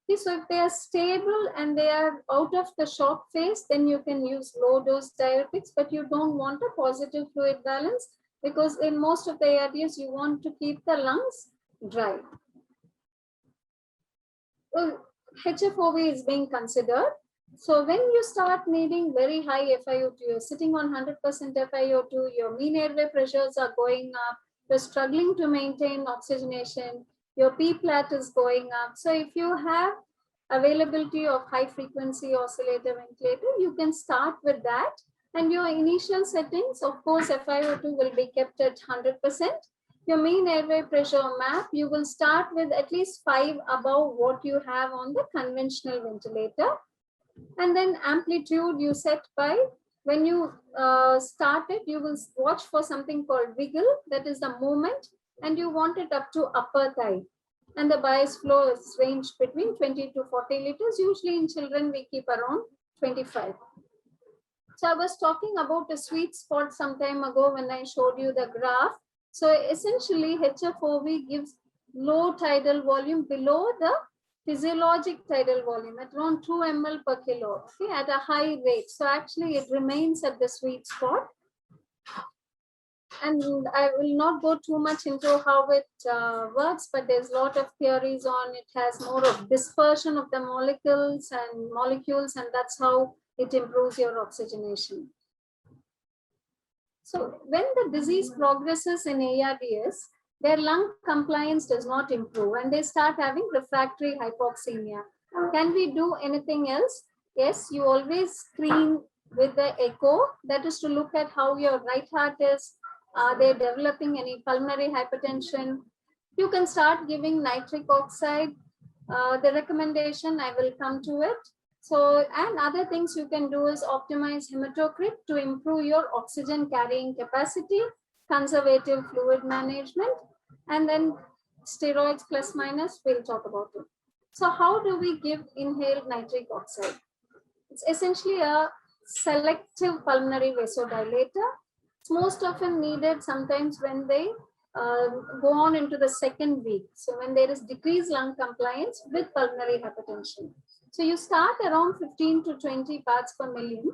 Okay, so if they are stable and they are out of the shock phase, then you can use low dose diuretics, but you don't want a positive fluid balance because in most of the ARDS, you want to keep the lungs dry. HFOV is being considered. So when you start needing very high FiO2, you're sitting on 100% FiO2, your mean airway pressures are going up, you're struggling to maintain oxygenation, your P flat is going up. So if you have availability of high frequency oscillator ventilator, you can start with that. And your initial settings, of course, FiO2 will be kept at 100%. Your mean airway pressure map, you will start with at least 5 above what you have on the conventional ventilator. And then amplitude you set by, when you start it, you will watch for something called wiggle, that is the movement, and you want it up to upper thigh. And the bias flow is ranged between 20 to 40 liters. Usually in children, we keep around 25. So I was talking about a sweet spot some time ago when I showed you the graph. So essentially HFOV gives low tidal volume below the physiologic tidal volume at around 2 ml per kilo, okay, at a high rate. So actually it remains at the sweet spot. And I will not go too much into how it works, but there's a lot of theories on it. Has more of dispersion of the molecules, and that's how it improves your oxygenation. So when the disease progresses in ARDS, their lung compliance does not improve and they start having refractory hypoxemia. Can we do anything else? Yes, you always screen with the echo, that is to look at how your right heart is. Are they developing any pulmonary hypertension? You can start giving nitric oxide. The recommendation, I will come to it. So, and other things you can do is optimize hematocrit to improve your oxygen carrying capacity, conservative fluid management, and then steroids plus minus, we'll talk about it. So how do we give inhaled nitric oxide? It's essentially a selective pulmonary vasodilator. It's most often needed sometimes when they go on into the second week. So when there is decreased lung compliance with pulmonary hypertension. So you start around 15 to 20 parts per million,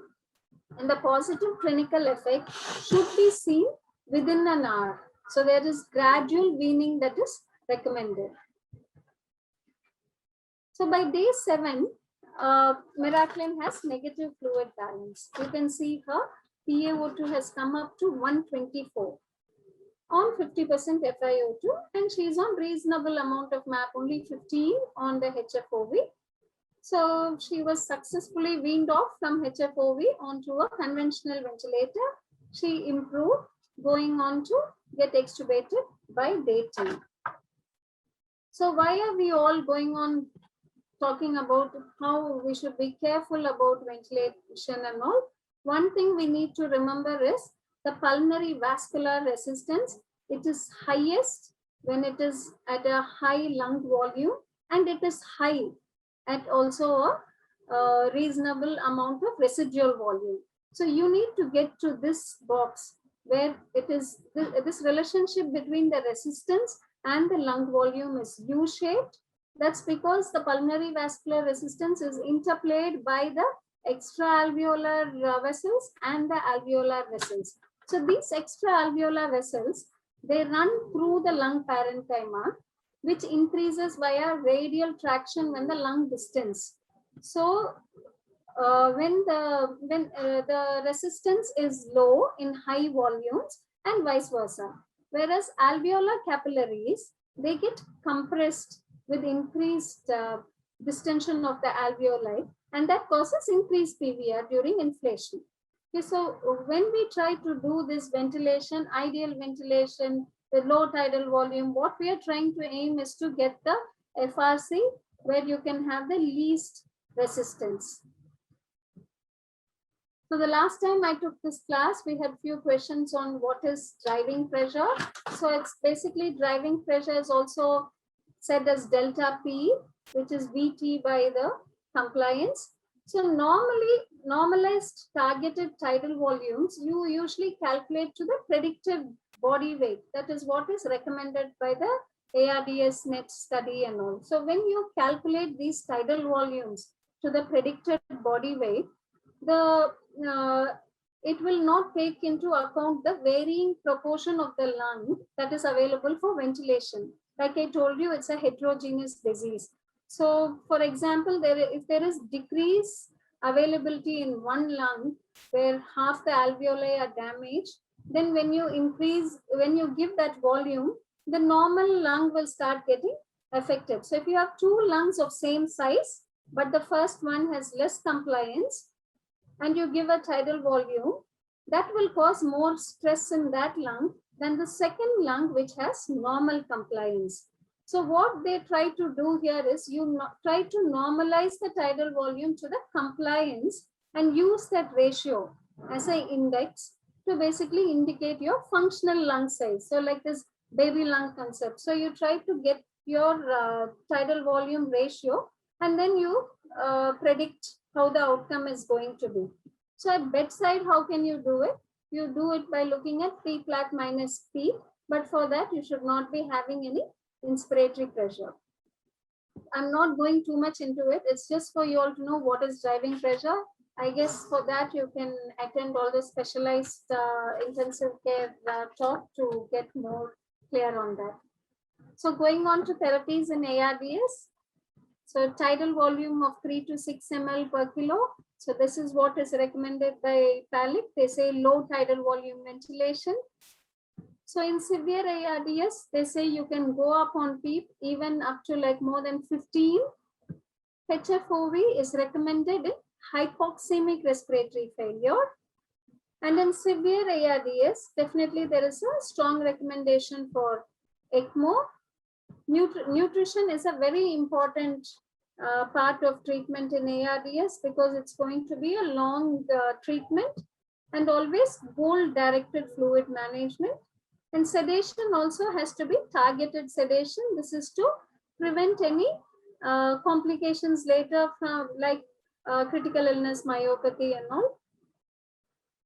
and the positive clinical effect should be seen within an hour. So there is gradual weaning that is recommended. So by day 7, Miraclin has negative fluid balance. You can see her PaO2 has come up to 124 on 50% FiO2, and she's on reasonable amount of MAP, only 15 on the HFOV. So she was successfully weaned off from HFOV onto a conventional ventilator. She improved, going on to get extubated by day 10. So why are we all going on talking about how we should be careful about ventilation and all? One thing we need to remember is the pulmonary vascular resistance. It is highest when it is at a high lung volume, and it is high at also a reasonable amount of residual volume. So you need to get to this box where it is this relationship between the resistance and the lung volume is U-shaped. That's because the pulmonary vascular resistance is interplayed by the extraalveolar vessels and the alveolar vessels. So these extraalveolar vessels, they run through the lung parenchyma, which increases via radial traction when the lung distance. So when the resistance is low in high volumes and vice versa, whereas alveolar capillaries, they get compressed with increased distension of the alveoli, and that causes increased PVR during inflation. Okay, so when we try to do this ventilation, ideal ventilation with low tidal volume, what we are trying to aim is to get the FRC where you can have the least resistance. So the last time I took this class, we had few questions on what is driving pressure. So it's basically driving pressure is also said as delta P, which is VT by the compliance. So normally, normalized targeted tidal volumes, you usually calculate to the predicted body weight. That is what is recommended by the ARDS net study and all. So when you calculate these tidal volumes to the predicted body weight, it will not take into account the varying proportion of the lung that is available for ventilation. Like I told you, it's a heterogeneous disease. So for example, if there is decreased availability in one lung where half the alveoli are damaged, then when you give that volume, the normal lung will start getting affected. So if you have two lungs of same size, but the first one has less compliance, and you give a tidal volume, that will cause more stress in that lung than the second lung, which has normal compliance. So what they try to do here is you try to normalize the tidal volume to the compliance and use that ratio as an index to basically indicate your functional lung size. So like this baby lung concept. So you try to get your tidal volume ratio, and then you predict how the outcome is going to be. So at bedside, how can you do it? You do it by looking at P flat minus P, but for that you should not be having any inspiratory pressure. I'm not going too much into it. It's just for you all to know what is driving pressure. I guess for that you can attend all the specialized intensive care talk to get more clear on that. So going on to therapies in ARDS. So tidal volume of 3 to 6 ml per kilo. So this is what is recommended by PALIC. They say low tidal volume ventilation. So in severe ARDS, they say you can go up on PEEP even up to like more than 15. HFOV is recommended in hypoxemic respiratory failure. And in severe ARDS, definitely there is a strong recommendation for ECMO. Nutrition is a very important part of treatment in ARDS because it's going to be a long treatment, and always goal-directed fluid management. And sedation also has to be targeted sedation. This is to prevent any complications later from like critical illness, myopathy and all.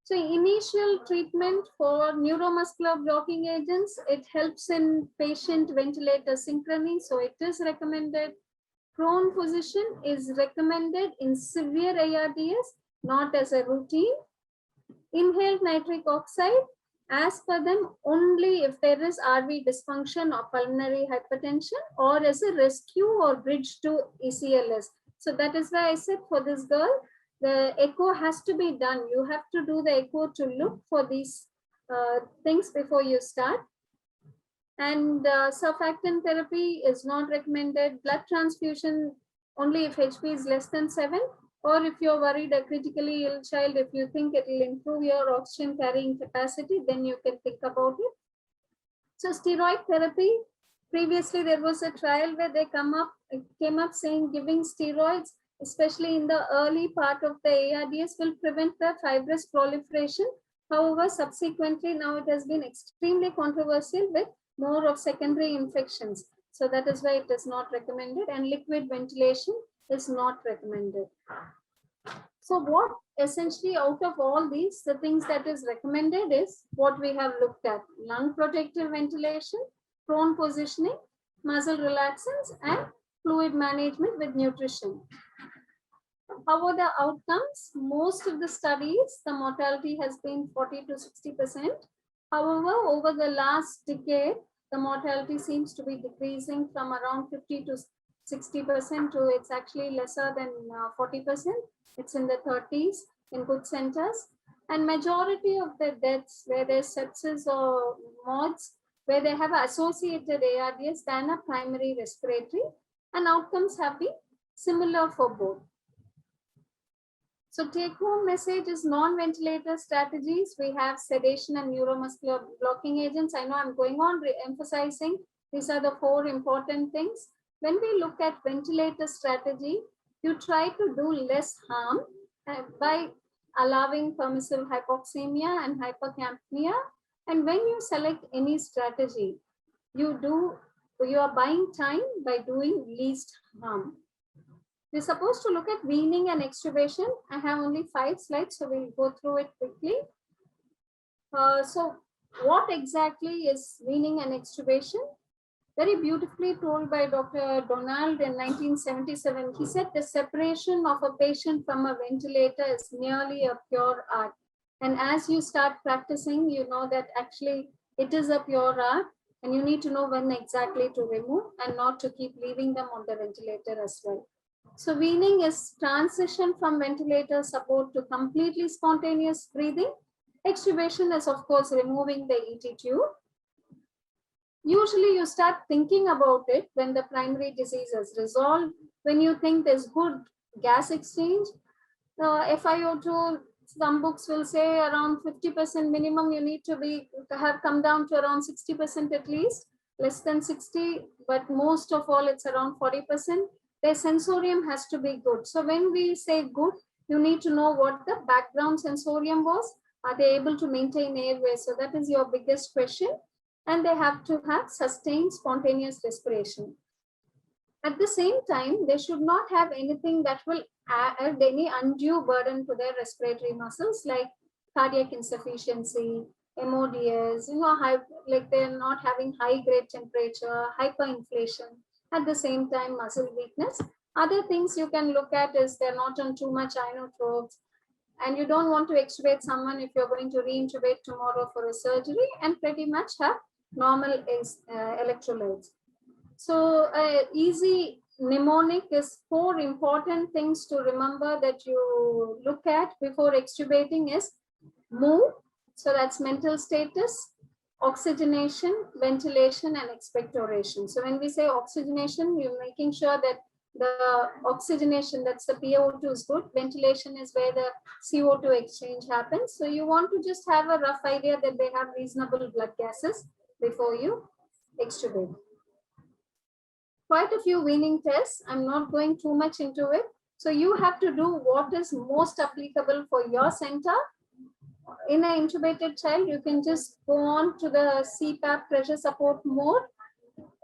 So initial treatment for neuromuscular blocking agents, it helps in patient ventilator synchrony. So it is recommended. Prone position is recommended in severe ARDS, not as a routine. Inhaled nitric oxide, as per them, only if there is RV dysfunction or pulmonary hypertension, or as a rescue or bridge to ECLS. So that is why I said for this girl, the echo has to be done. You have to do the echo to look for these things before you start. And surfactant therapy is not recommended. Blood transfusion only if HP is less than 7, or if you're worried a critically ill child, if you think it will improve your oxygen carrying capacity, then you can think about it. So steroid therapy, previously there was a trial where they came up saying giving steroids, especially in the early part of the ARDS, will prevent the fibrous proliferation. However, subsequently now it has been extremely controversial with more of secondary infections. So that is why it is not recommended, and liquid ventilation is not recommended. So what essentially out of all these, the things that is recommended is what we have looked at: lung protective ventilation, prone positioning, muscle relaxants, and fluid management with nutrition. How are the outcomes? Most of the studies, the mortality has been 40 to 60%. However, over the last decade, the mortality seems to be decreasing from around 50 to 60% to it's actually lesser than 40%. It's in the 30s in good centers. And majority of the deaths where there's sepsis or MODS, where they have associated ARDS than a primary respiratory, and outcomes have been similar for both. So take-home message is non-ventilator strategies. We have sedation and neuromuscular blocking agents. I know I'm going on emphasizing these are the 4 important things. When we look at ventilator strategy, you try to do less harm by allowing permissive hypoxemia and hypercapnia. And when you select any strategy, you are buying time by doing least harm. We're supposed to look at weaning and extubation. I have only 5 slides, so we'll go through it quickly. So what exactly is weaning and extubation? Very beautifully told by Dr. Donald in 1977. He said the separation of a patient from a ventilator is nearly a pure art. And as you start practicing, you know that actually it is a pure art, and you need to know when exactly to remove and not to keep leaving them on the ventilator as well. So weaning is transition from ventilator support to completely spontaneous breathing. Extubation is, of course, removing the ET tube. Usually you start thinking about it when the primary disease is resolved, when you think there's good gas exchange. FiO2, some books will say around 50% minimum, you need to have come down to around 60% at least, less than 60, but most of all it's around 40%. Their sensorium has to be good. So when we say good, you need to know what the background sensorium was. Are they able to maintain airway? So that is your biggest question. And they have to have sustained spontaneous respiration. At the same time, they should not have anything that will add any undue burden to their respiratory muscles, like cardiac insufficiency, MODS, like they're not having high grade temperature, hyperinflation. At the same time, muscle weakness. Other things you can look at is they're not on too much inotropes, and you don't want to extubate someone if you're going to reintubate tomorrow for a surgery, and pretty much have normal electrolytes. So easy mnemonic is 4 important things to remember that you look at before extubating is move. So that's mental status, oxygenation, ventilation, and expectoration. So when we say oxygenation, you're making sure that the oxygenation, that's the PO2 is good. Ventilation is where the CO2 exchange happens. So you want to just have a rough idea that they have reasonable blood gases before you extubate. Quite a few weaning tests. I'm not going too much into it. So you have to do what is most applicable for your center. In an intubated child, you can just go on to the CPAP pressure support mode.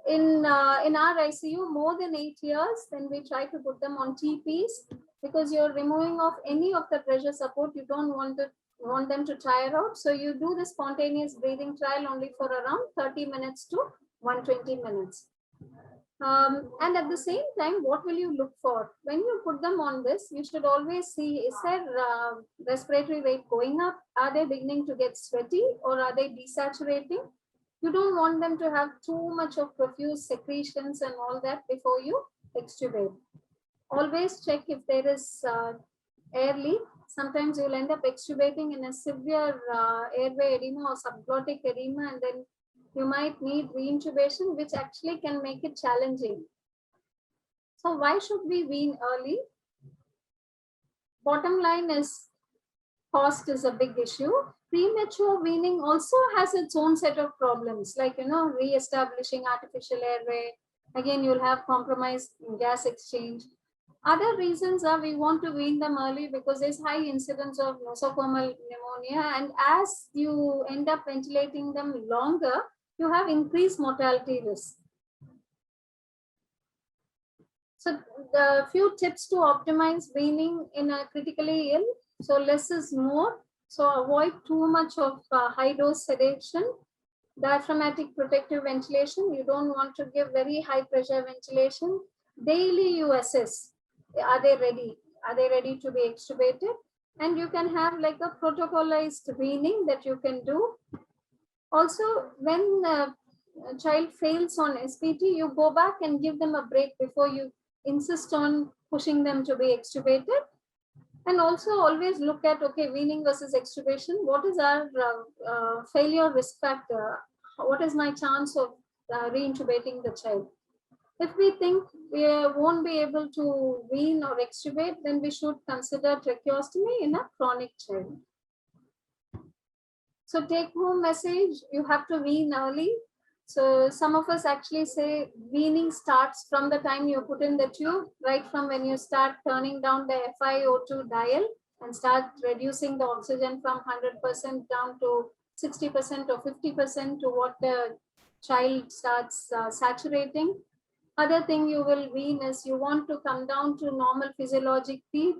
In our ICU, more than 8 years, then we try to put them on TPs, because you're removing off any of the pressure support. You don't want them to tire out. So you do the spontaneous breathing trial only for around 30 minutes to 120 minutes. And at the same time, what will you look for? When you put them on this, you should always see, is their respiratory rate going up? Are they beginning to get sweaty, or are they desaturating? You don't want them to have too much of profuse secretions and all that before you extubate. Always check if there is air leak. Sometimes you'll end up extubating in a severe airway edema or subglottic edema, and then you might need reintubation, which actually can make it challenging. So why should we wean early? Bottom line is cost is a big issue. Premature weaning also has its own set of problems, like, re-establishing artificial airway. Again, you'll have compromised gas exchange. Other reasons are we want to wean them early because there's high incidence of nosocomial pneumonia, and as you end up ventilating them longer, you have increased mortality risk. So the few tips to optimize weaning in a critically ill. So less is more. So avoid too much of high dose sedation, diaphragmatic protective ventilation. You don't want to give very high pressure ventilation. Daily you assess, are they ready? Are they ready to be extubated? And you can have like a protocolized weaning that you can do. Also, when a child fails on SPT, you go back and give them a break before you insist on pushing them to be extubated. And also always look at, okay, weaning versus extubation. What is our failure risk factor? What is my chance of reintubating the child? If we think we won't be able to wean or extubate, then we should consider tracheostomy in a chronic child. So take home message, you have to wean early. So some of us actually say weaning starts from the time you put in the tube, right from when you start turning down the FiO2 dial and start reducing the oxygen from 100% down to 60% or 50% to what the child starts saturating. Other thing you will wean is you want to come down to normal physiologic peak.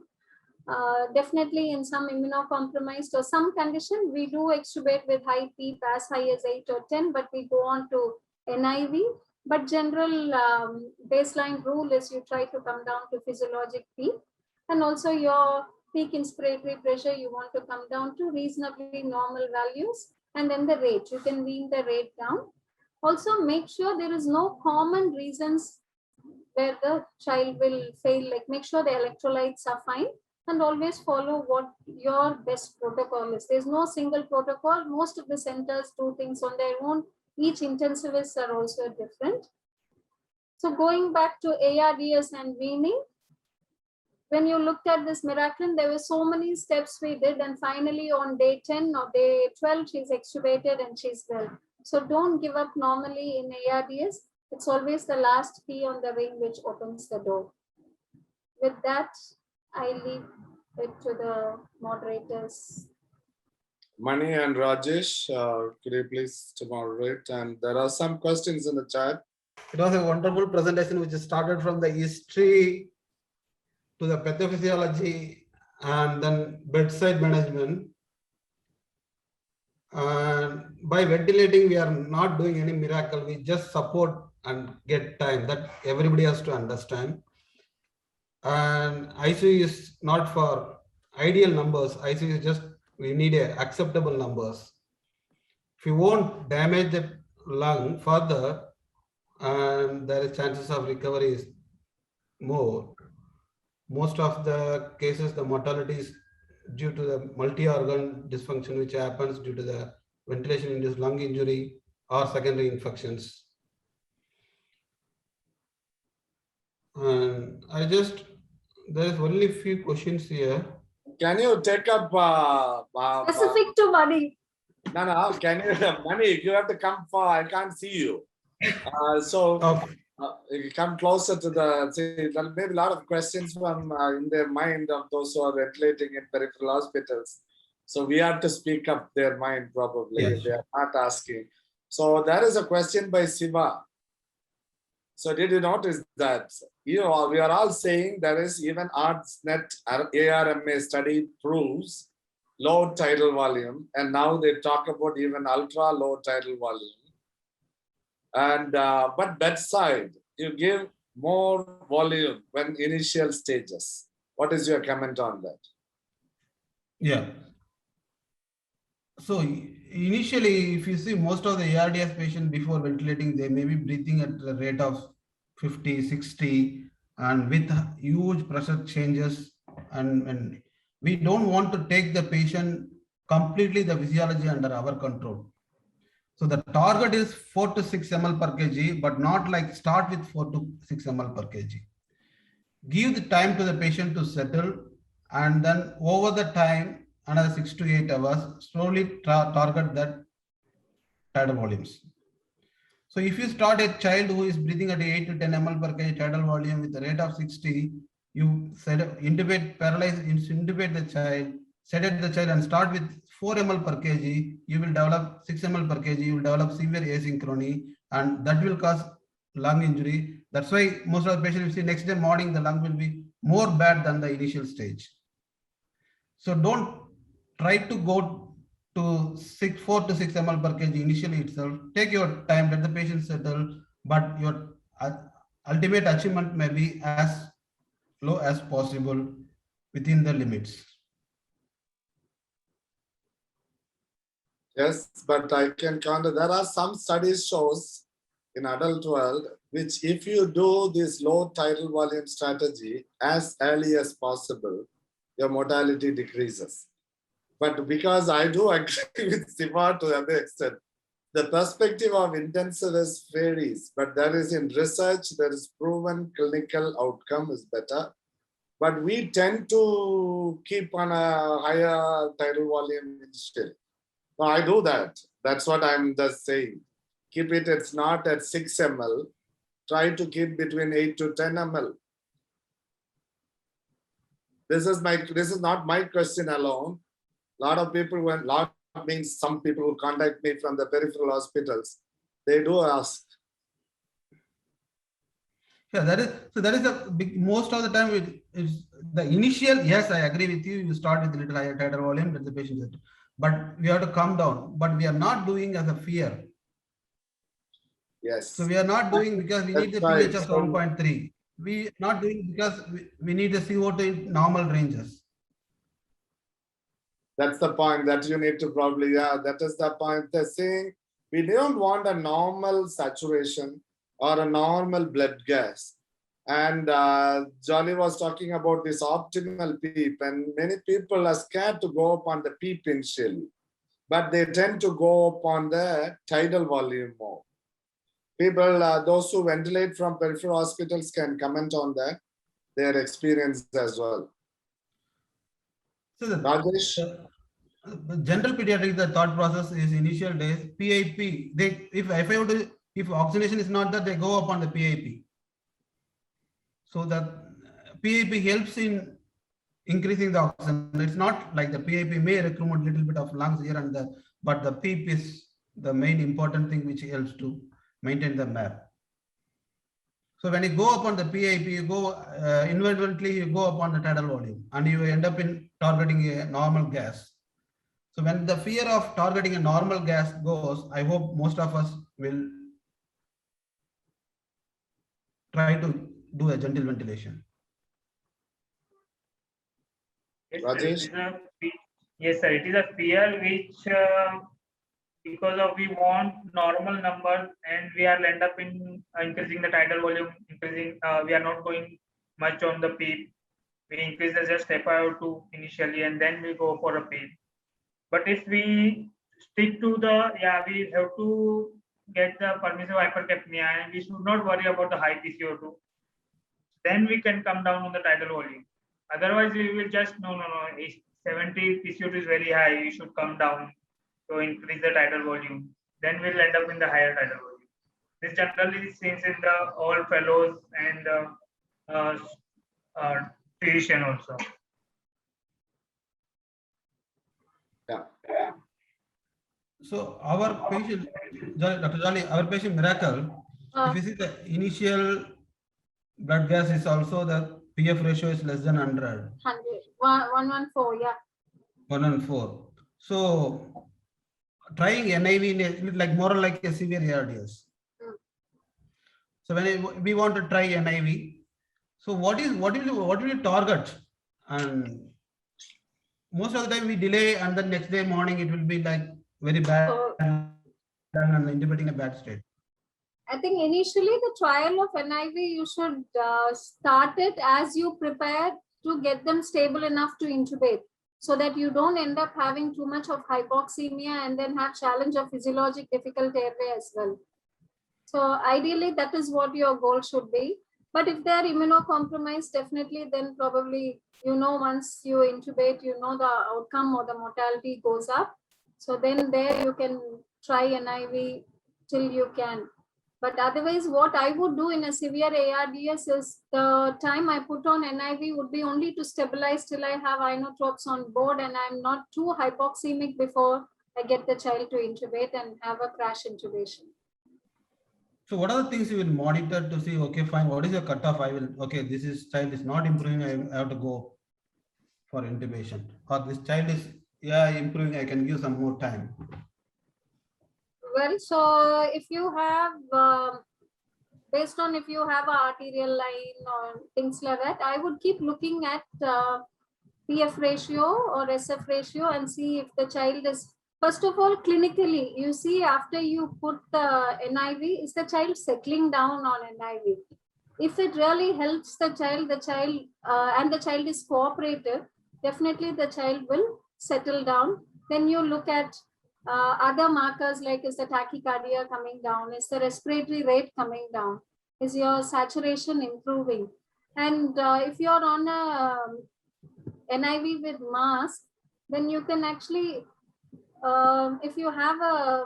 Definitely in some immunocompromised or some condition, we do extubate with high PEEP as high as 8 or 10, but we go on to NIV. But general baseline rule is you try to come down to physiologic peak. And also your peak inspiratory pressure, you want to come down to reasonably normal values. And then the rate, you can wean the rate down. Also make sure there is no common reasons where the child will fail, like make sure the electrolytes are fine. And always follow what your best protocol is. There's no single protocol. Most of the centers do things on their own. Each intensivists are also different. So going back to ARDS and weaning, when you looked at this Miraculin, there were so many steps we did, and finally on day 10 or day 12, she's extubated and she's well. So don't give up normally in ARDS. It's always the last key on the ring which opens the door. With that, I leave it to the moderators. Mani and Rajesh, could you please to moderate? And there are some questions in the chat. It was a wonderful presentation which started from the history to the pathophysiology and then bedside management. And by ventilating, we are not doing any miracle. We just support and get time. That everybody has to understand. And ICU is not for ideal numbers. ICU is just, we need acceptable numbers. If you won't damage the lung further, and there is chances of recovery is more. Most of the cases, the mortality is due to the multi-organ dysfunction, which happens due to the ventilation-induced lung injury or secondary infections. And there is only few questions here. Can you take up Specific to Mani. No, can you, Mani, you have to come for, I can't see you. Okay. You come closer to the, see, there may be a lot of questions from in their mind of those who are ventilating in peripheral hospitals. So we have to speak up their mind probably, Yes. if they are not asking. So there is a question by Siva. So did you notice that? We are all saying there is even ARDSNet ARMA study proves low tidal volume, and now they talk about even ultra low tidal volume. And but bedside, you give more volume when initial stages. What is your comment on that? Yeah. So initially, if you see most of the ARDS patients before ventilating, they may be breathing at the rate of 50, 60, and with huge pressure changes, and we don't want to take the patient completely the physiology under our control. So the target is 4 to 6 ml per kg, but not like start with 4 to 6 ml per kg. Give the time to the patient to settle, and then over the time, another 6 to 8 hours, slowly target that tidal volumes. So if you start a child who is breathing at 8 to 10 ml per kg tidal volume with a rate of 60, you intubate, paralyze, intubate the child, sedate the child and start with 4 ml per kg, you will develop 6 ml per kg, you will develop severe asynchrony, and that will cause lung injury. That's why most of the patients you see next day morning, the lung will be more bad than the initial stage. So don't try to go to 4 to 6 ml per kg initially itself. Take your time, let the patient settle, but your ultimate achievement may be as low as possible within the limits. Yes, but I can counter. There are some studies shows in adult world, which if you do this low tidal volume strategy as early as possible, your mortality decreases. But because I do agree with Siva to an extent, the perspective of intensivist varies, but there is in research, there is proven clinical outcome is better. But we tend to keep on a higher tidal volume initially. No, I do that. That's what I'm just saying. Keep it, it's not at 6 ml. Try to keep between 8 to 10 ml. This is not my question alone. A lot of people, means some people who contact me from the peripheral hospitals, they do ask. Yeah, that is a big, most of the time it is the initial, yes, I agree with you. You start with a little higher tidal volume, let the patient settle. But we have to come down. But we are not doing as a fear. Yes. So we are not doing because we need the right. pH of 7.3. We are not doing because we need the CO2 in normal ranges. That's the point that you need to probably, yeah, that is the point. They're saying we don't want a normal saturation or a normal blood gas. And Jolly was talking about this optimal PEEP, and many people are scared to go up on the PEEP initially, but they tend to go up on the tidal volume more. People, those who ventilate from peripheral hospitals can comment on that, their experience as well. So the Rajesh? General pediatrics, the thought process is initial days, PIP. If oxygenation is not there, they go up on the PIP. So that PIP helps in increasing the oxygen. It's not like the PIP may recruit a little bit of lungs here and there, but the PEEP is the main important thing which helps to maintain the MAP. So when you go up on the PIP, you go inadvertently, you go up on the tidal volume and you end up in targeting a normal gas. So when the fear of targeting a normal gas goes, I hope most of us will try to do a gentle ventilation. Rajesh? Yes, sir. It is a fear which, because of we want normal numbers and we are end up in increasing the tidal volume, increasing. We are not going much on the PEEP. We increase the just FiO2 initially, and then we go for a PEEP. But if we stick to the, we have to get the permissive hypercapnia, and we should not worry about the high PCO2. Then we can come down on the tidal volume. Otherwise, we will just, no, 70 PCO2 is very high, you should come down to increase the tidal volume. Then we'll end up in the higher tidal volume. This generally is seen in the all fellows and physician also. Yeah. So our patient, Dr. Jolly, our patient Miracle, if you see the initial blood gas is also the PF ratio is less than 100. 114, yeah. 114. So trying NIV like more like a severe ARDS. So when we want to try NIV, so what will you target? And most of the time we delay, and the next day morning it will be like very bad and intubating a bad state. I think initially the trial of NIV, you should start it as you prepare to get them stable enough to intubate, so that you don't end up having too much of hypoxemia and then have challenge of physiologic difficult airway as well. So ideally, that is what your goal should be. But if they're immunocompromised, definitely then probably, once you intubate, the outcome or the mortality goes up. So then there you can try NIV till you can. But otherwise, what I would do in a severe ARDS is the time I put on NIV would be only to stabilize till I have inotropes on board and I'm not too hypoxemic before I get the child to intubate and have a crash intubation. So what are the things you will monitor to see, okay, fine, what is your cutoff? This child is not improving, I have to go for intubation. Or this child is, improving, I can give some more time. Well, so if you have, based on if you have an arterial line or things like that, I would keep looking at PF ratio or SF ratio and see if the child is, first of all, clinically, you see after you put the NIV, is the child settling down on NIV? If it really helps the child, and the child is cooperative, definitely the child will settle down. Then you look at other markers like, is the tachycardia coming down? Is the respiratory rate coming down? Is your saturation improving? And if you're on a NIV with mask, then you can actually, if you have a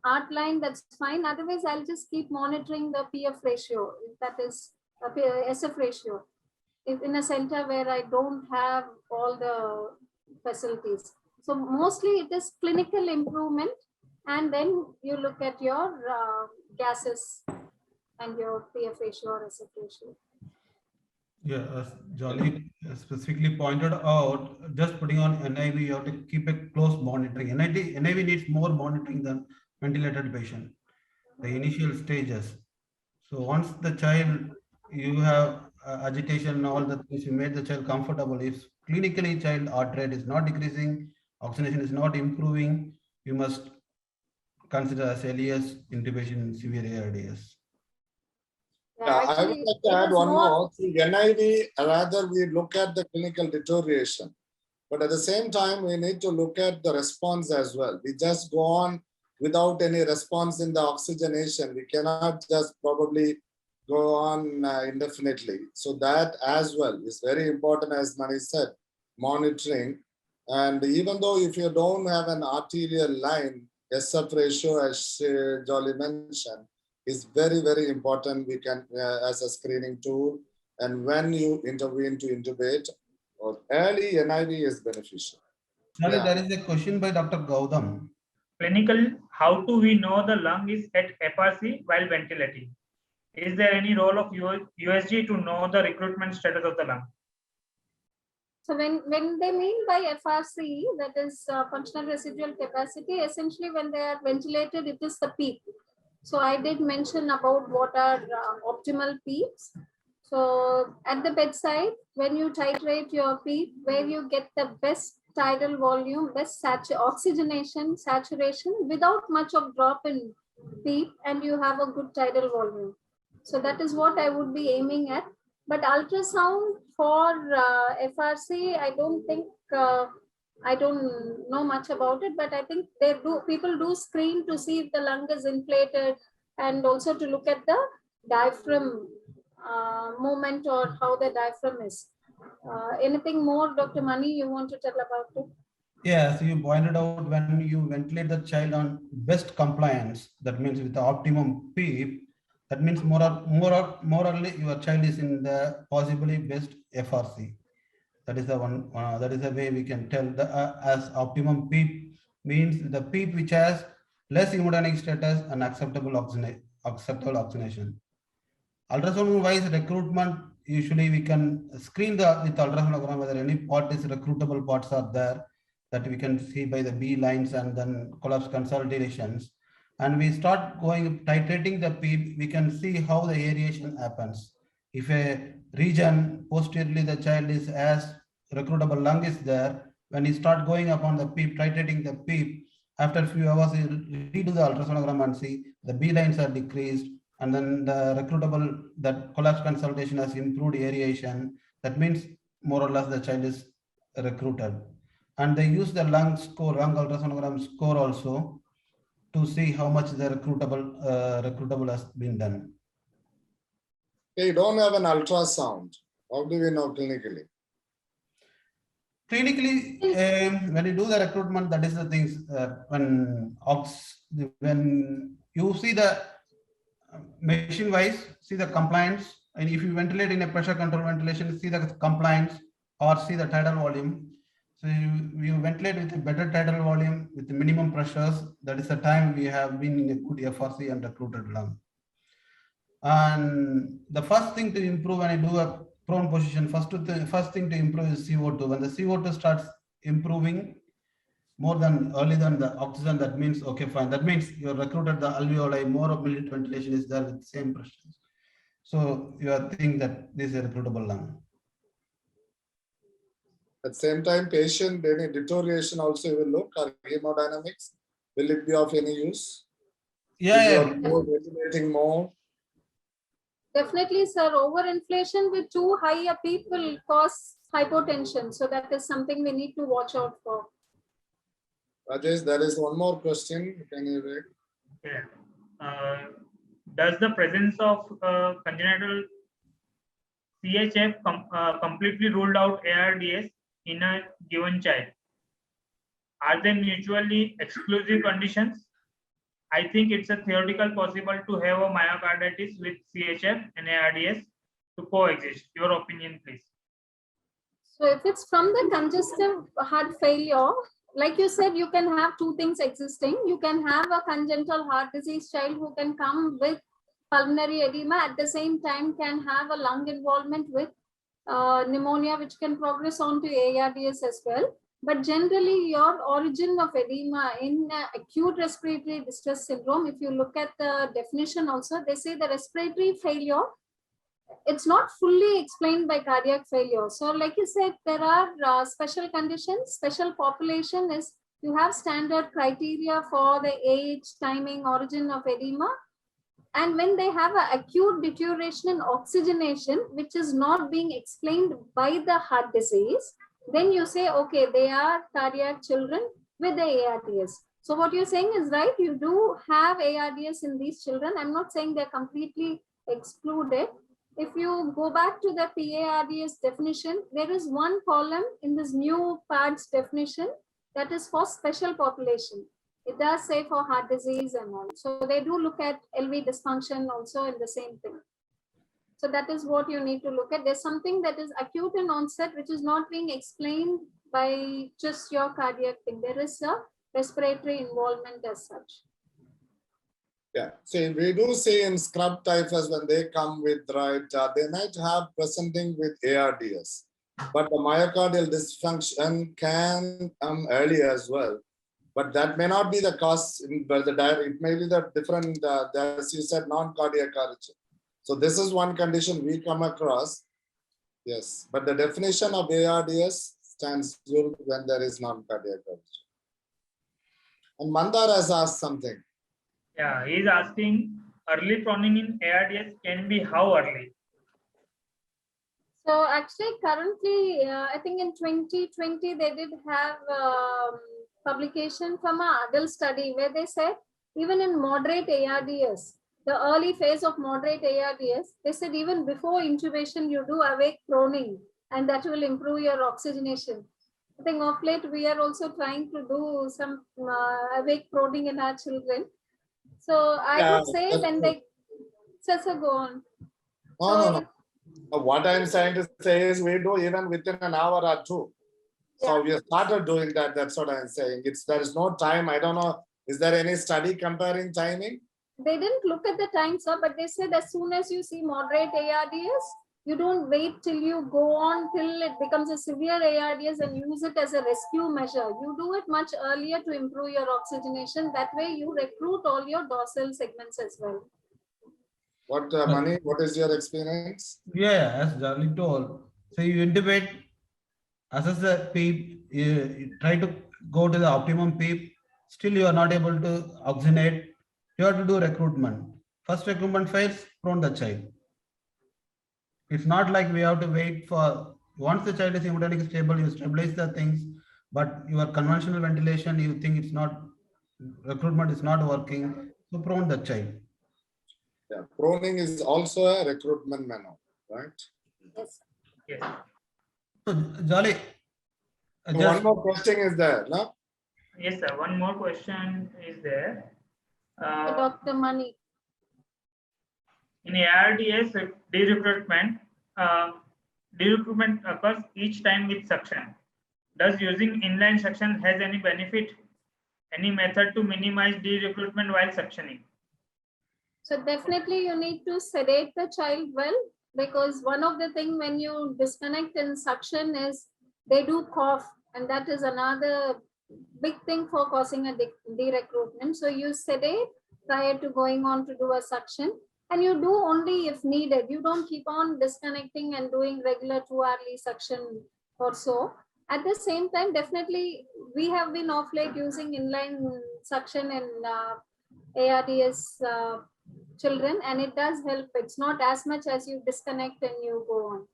art line, that's fine. Otherwise, I'll just keep monitoring the PF ratio, that is a SF ratio, if in a center where I don't have all the facilities. So mostly it is clinical improvement, and then you look at your gases and your PF ratio or SF ratio. Yeah, as Jolly specifically pointed out, just putting on NIV, you have to keep a close monitoring. NIV needs more monitoring than ventilated patient, the initial stages. So once the child, you have agitation, all the things, you made the child comfortable. If clinically child heart rate is not decreasing, oxygenation is not improving, you must consider as LES intubation in severe ARDS. I would like to add one more. See, NIV, rather we look at the clinical deterioration, but at the same time, we need to look at the response as well. We just go on without any response in the oxygenation. We cannot just probably go on indefinitely. So that as well is very important, as Mani said, monitoring. And even though if you don't have an arterial line, SF ratio, as Jolly mentioned, is very, very important. We can, as a screening tool, and when you intervene to intubate, or early NIV is beneficial. Jolly, there is a question by Dr. Gautam. Clinical, how do we know the lung is at FRC while ventilating? Is there any role of USG to know the recruitment status of the lung? So when they mean by FRC, that is functional residual capacity, essentially when they are ventilated, it is the PEEP. So I did mention about what are optimal PEEPs. So at the bedside, when you titrate your PEEP, where you get the best tidal volume, best oxygenation, saturation, without much of drop in PEEP, and you have a good tidal volume. So that is what I would be aiming at. But ultrasound for FRC, I don't think, I don't know much about it, but I think people do screen to see if the lung is inflated, and also to look at the diaphragm movement or how the diaphragm is. Anything more, Dr. Mani, you want to tell about it? Yeah, so you pointed out when you ventilate the child on best compliance, that means with the optimum PEEP, that means more or less your child is in the possibly best FRC. That is the one. That is the way we can tell the as optimum PEEP means the PEEP which has less hemodynamic status and acceptable oxygenation. Ultrasound wise recruitment, usually we can screen with ultrasonogram whether any part is recruitable parts are there, that we can see by the B lines and then collapse consolidations. And we start titrating the PEEP, we can see how the aeration happens. If a region posteriorly the child is as recruitable lung is there, when you start going upon the PEEP, titrating the PEEP, After a few hours, you redo the ultrasonogram and see the B lines are decreased, and then the recruitable, that collapse consultation has improved aeration. That means more or less the child is recruited. And they use the lung score, lung ultrasonogram score also to see how much the recruitable has been done. You don't have an ultrasound. How do we know clinically? Clinically, when you do the recruitment, that is the things when you see the machine wise, see the compliance, and if you ventilate in a pressure control ventilation, see the compliance or see the tidal volume. So you ventilate with a better tidal volume with the minimum pressures. That is the time we have been in a good FRC and recruited lung. And the first thing to improve when I do a prone position, first thing to improve is CO2. When the CO2 starts improving more than early than the oxygen, that means okay, fine. That means you recruited the alveoli, more of minute ventilation is there with the same pressures. So you are thinking that this is a recruitable lung. At the same time, patient, any deterioration also you will look, or hemodynamics, will it be of any use? Yeah. Ventilating more. Definitely, sir. Overinflation with too high a peak will cause hypotension. So that is something we need to watch out for. Rajesh, there is one more question. Can you read? Yeah. Does the presence of congenital CHF completely ruled out ARDS in a given child? Are they mutually exclusive conditions? I think it's a theoretical possible to have a myocarditis with CHF and ARDS to coexist. Your opinion, please. So if it's from the congestive heart failure, like you said, you can have two things existing. You can have a congenital heart disease child who can come with pulmonary edema, at the same time can have a lung involvement with pneumonia, which can progress on to ARDS as well. But generally, your origin of edema in acute respiratory distress syndrome, if you look at the definition also, they say the respiratory failure, it's not fully explained by cardiac failure. So like you said, there are special conditions, special population is, you have standard criteria for the age, timing, origin of edema. And when they have an acute deterioration in oxygenation, which is not being explained by the heart disease, then you say, okay, they are cardiac children with the ARDS. So what you're saying is right. You do have ARDS in these children. I'm not saying they're completely excluded. If you go back to the PARDS definition, there is one column in this new PADS definition that is for special population. It does say for heart disease and all. So they do look at LV dysfunction also in the same thing. So that is what you need to look at. There's something that is acute in onset, which is not being explained by just your cardiac thing. There is a respiratory involvement as such. Yeah, see, we do see in scrub typhus when they come with, right, they might have presenting with ARDS, but the myocardial dysfunction can come early as well. But that may not be the cause, but it may be the different, as you said, non-cardiac origin. So this is one condition we come across. Yes, but the definition of ARDS stands good when there is non-cardiac origin. And Mandar has asked something. Yeah, he is asking, early proning in ARDS can be how early? So actually currently, I think in 2020, they did have publication from an adult study where they said, even in moderate ARDS, the early phase of moderate ARDS, they said even before intubation, you do awake proning and that will improve your oxygenation. I think of late, we are also trying to do some awake proning in our children. So I would say when they, so go on. No. What I'm trying to say is we do even within an hour or two. So we have started doing that. That's what I'm saying. There is no time. I don't know. Is there any study comparing timing? They didn't look at the time, sir, but they said as soon as you see moderate ARDS, you don't wait till you go on till it becomes a severe ARDS and use it as a rescue measure. You do it much earlier to improve your oxygenation. That way you recruit all your dorsal segments as well. What, Mani, what is your experience? Yeah, as Charlie told. So you intubate, assess the PEEP, you try to go to the optimum PEEP, still you are not able to oxygenate, you have to do recruitment. First recruitment fails, prone the child. It's not like we have to wait for, once the child is hemodynamically stable, you stabilize the things, but your conventional ventilation, you think it's not, recruitment is not working, so prone the child. Yeah, proning is also a recruitment manner, right? Yes. Yes. So Jolly, So just one more question is there, no? Yes, sir. One more question is there. Dr. Mani. In ARDS de-recruitment, de-recruitment occurs each time with suction. Does using inline suction has any benefit? Any method to minimize de-recruitment while suctioning? So definitely you need to sedate the child well, because one of the thing when you disconnect and suction is they do cough, and that is another big thing for causing a de-recruitment. So you sedate prior to going on to do a suction, and you do only if needed. You don't keep on disconnecting and doing regular 2-hourly suction or so. At the same time, definitely we have been off late using inline suction in ARDS children, and it does help. It's not as much as you disconnect and you go on.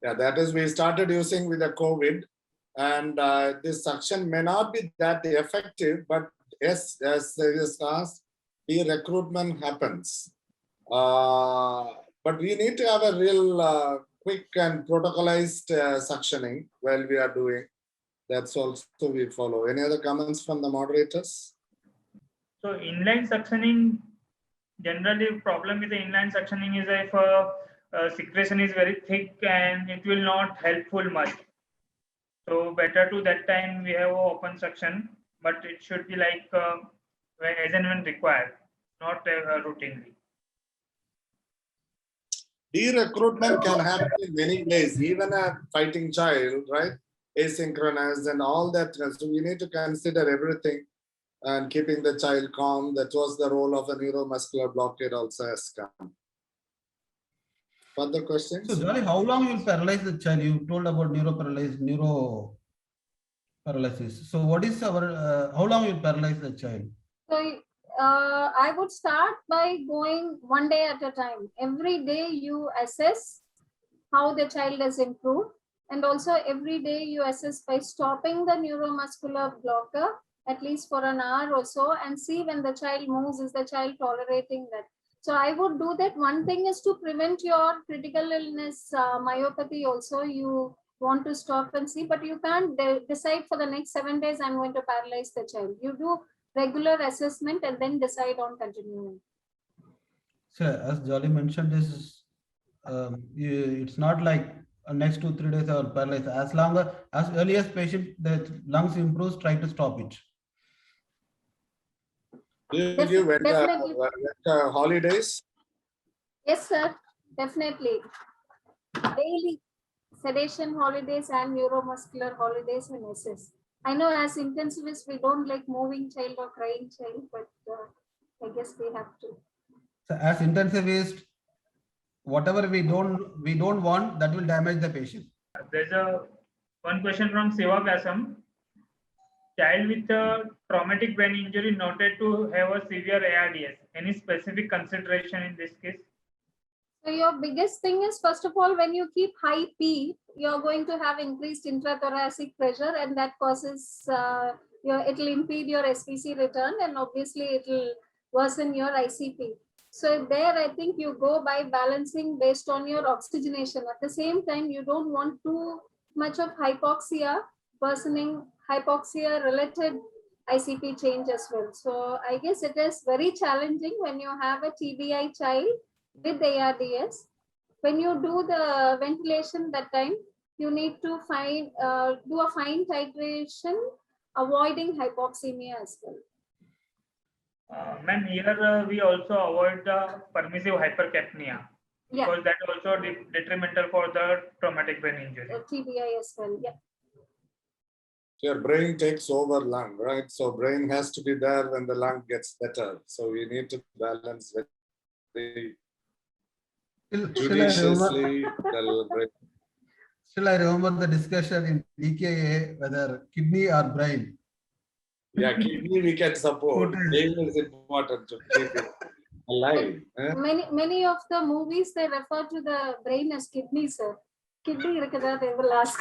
Yeah, that is, we started using with the COVID, and this suction may not be that effective, but yes, as there is asked, the recruitment happens. But we need to have a real quick and protocolized suctioning while we are doing. That's also we follow. Any other comments from the moderators? So inline suctioning, generally problem with the inline suctioning is if secretion is very thick and it will not helpful much. So better to that time we have open suction, but it should be like as and when required, not routinely. De-recruitment can happen in many ways, even a fighting child, right? Asynchronous and all that. So we need to consider everything and keeping the child calm. That was the role of a neuromuscular blockade also has come. Further questions? so Jolly, how long you will paralyze the child? You told about neuro paralysis. So what is our, how long you will paralyze the child? So I would start by going one day at a time. Every day you assess how the child has improved, and also every day you assess by stopping the neuromuscular blocker at least for an hour or so, and see when the child moves, is the child tolerating that. So I would do that. One thing is to prevent your critical illness, myopathy also. You want to stop and see, but you can't decide for the next 7 days, I'm going to paralyze the child. You do regular assessment and then decide on continuing. So as Jolly mentioned, this is, it's not like next 2-3 days I will paralyze. As long as early as patient the lungs improves, try to stop it. Do you give Definitely. holidays? Yes, sir. Definitely. Daily sedation holidays and neuromuscular holidays and assess. I know as intensivists, we don't like moving child or crying child, but I guess we have to. So as intensivist, whatever we don't want, that will damage the patient. There's one question from Siva Vyasam. Child with a traumatic brain injury noted to have a severe ARDS. Any specific consideration in this case? So your biggest thing is, first of all, when you keep high P, you're going to have increased intrathoracic pressure, and that causes it'll impede your SPC return, and obviously it'll worsen your ICP. So there, I think you go by balancing based on your oxygenation. At the same time, you don't want too much of hypoxia, worsening hypoxia-related ICP change as well. So I guess it is very challenging when you have a TBI child with ARDS. When you do the ventilation that time, you need to do a fine titration, avoiding hypoxemia as well. Ma'am, here we also avoid permissive hypercapnia, because that also detrimental for the traumatic brain injury. TBI as well, yeah. Your brain takes over lung, right? So brain has to be there when the lung gets better. So we need to balance very judiciously. Still, I remember the discussion in DKA whether kidney or brain. Yeah, kidney we can support. Food Brain is important to keep it alive. Many of the movies they refer to the brain as kidney, sir. Kidney irukada, they will ask.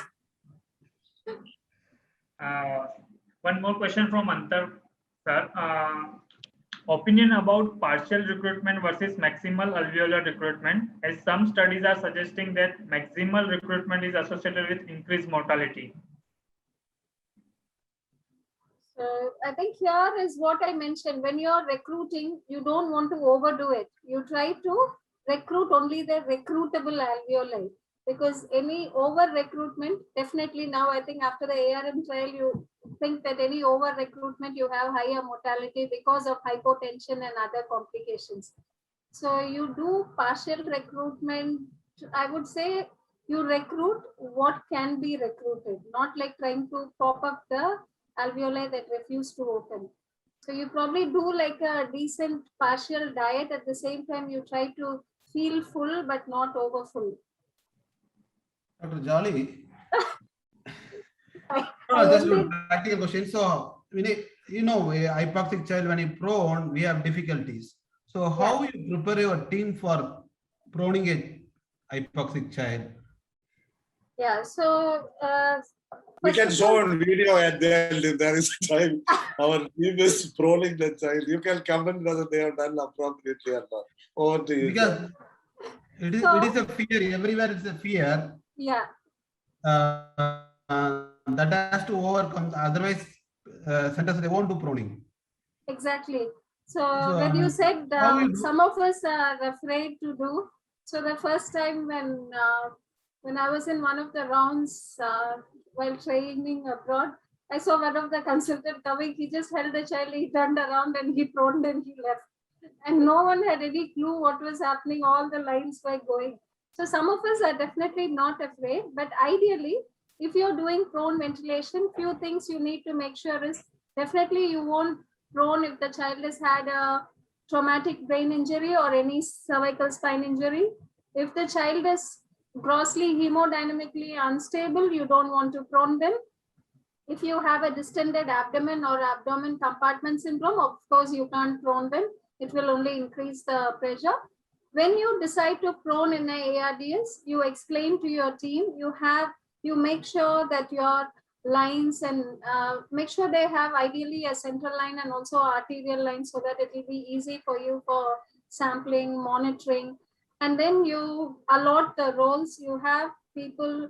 One more question from Antar, sir. Opinion about partial recruitment versus maximal alveolar recruitment, as some studies are suggesting that maximal recruitment is associated with increased mortality. So I think here is what I mentioned. When you're recruiting, you don't want to overdo it. You try to recruit only the recruitable alveoli, because any over recruitment, definitely now I think after the ARM trial, you think that any over recruitment, you have higher mortality because of hypotension and other complications. So you do partial recruitment. I would say you recruit what can be recruited, not like trying to pop up the alveoli that refuse to open. So you probably do like a decent partial diet. At the same time, you try to feel full but not over full. Dr. Jolly. I Just only- a practical question. So, a hypoxic child, when you prone, we have difficulties. So, how you prepare your team for proning a hypoxic child? Yeah, so We can first of show all- on video at the end if there is a time. Our team is proning the child. You can comment whether they have done appropriately or not. Over to you. Because it is a fear. Everywhere it's a fear. yeah. That has to overcome. Otherwise, centers they won't do proning. Exactly. So So, when you said how you do- some of us are afraid to do, so the first time when I was in one of the rounds while training abroad, I saw one of the consultant coming. He just held the child, he turned around and he proned and he left. And no one had any clue what was happening. All the lines were going. So some of us are definitely not afraid, but ideally, if you're doing prone ventilation, few things you need to make sure is definitely you won't prone if the child has had a traumatic brain injury or any cervical spine injury. If the child is grossly hemodynamically unstable, you don't want to prone them. If you have a distended abdomen or abdomen compartment syndrome, of course, you can't prone them. It will only increase the pressure. When you decide to prone in a ARDS, you explain to your team, you make sure that your lines and make sure they have ideally a central line and also arterial line so that it will be easy for you for sampling, monitoring. And then you allot the roles. You have people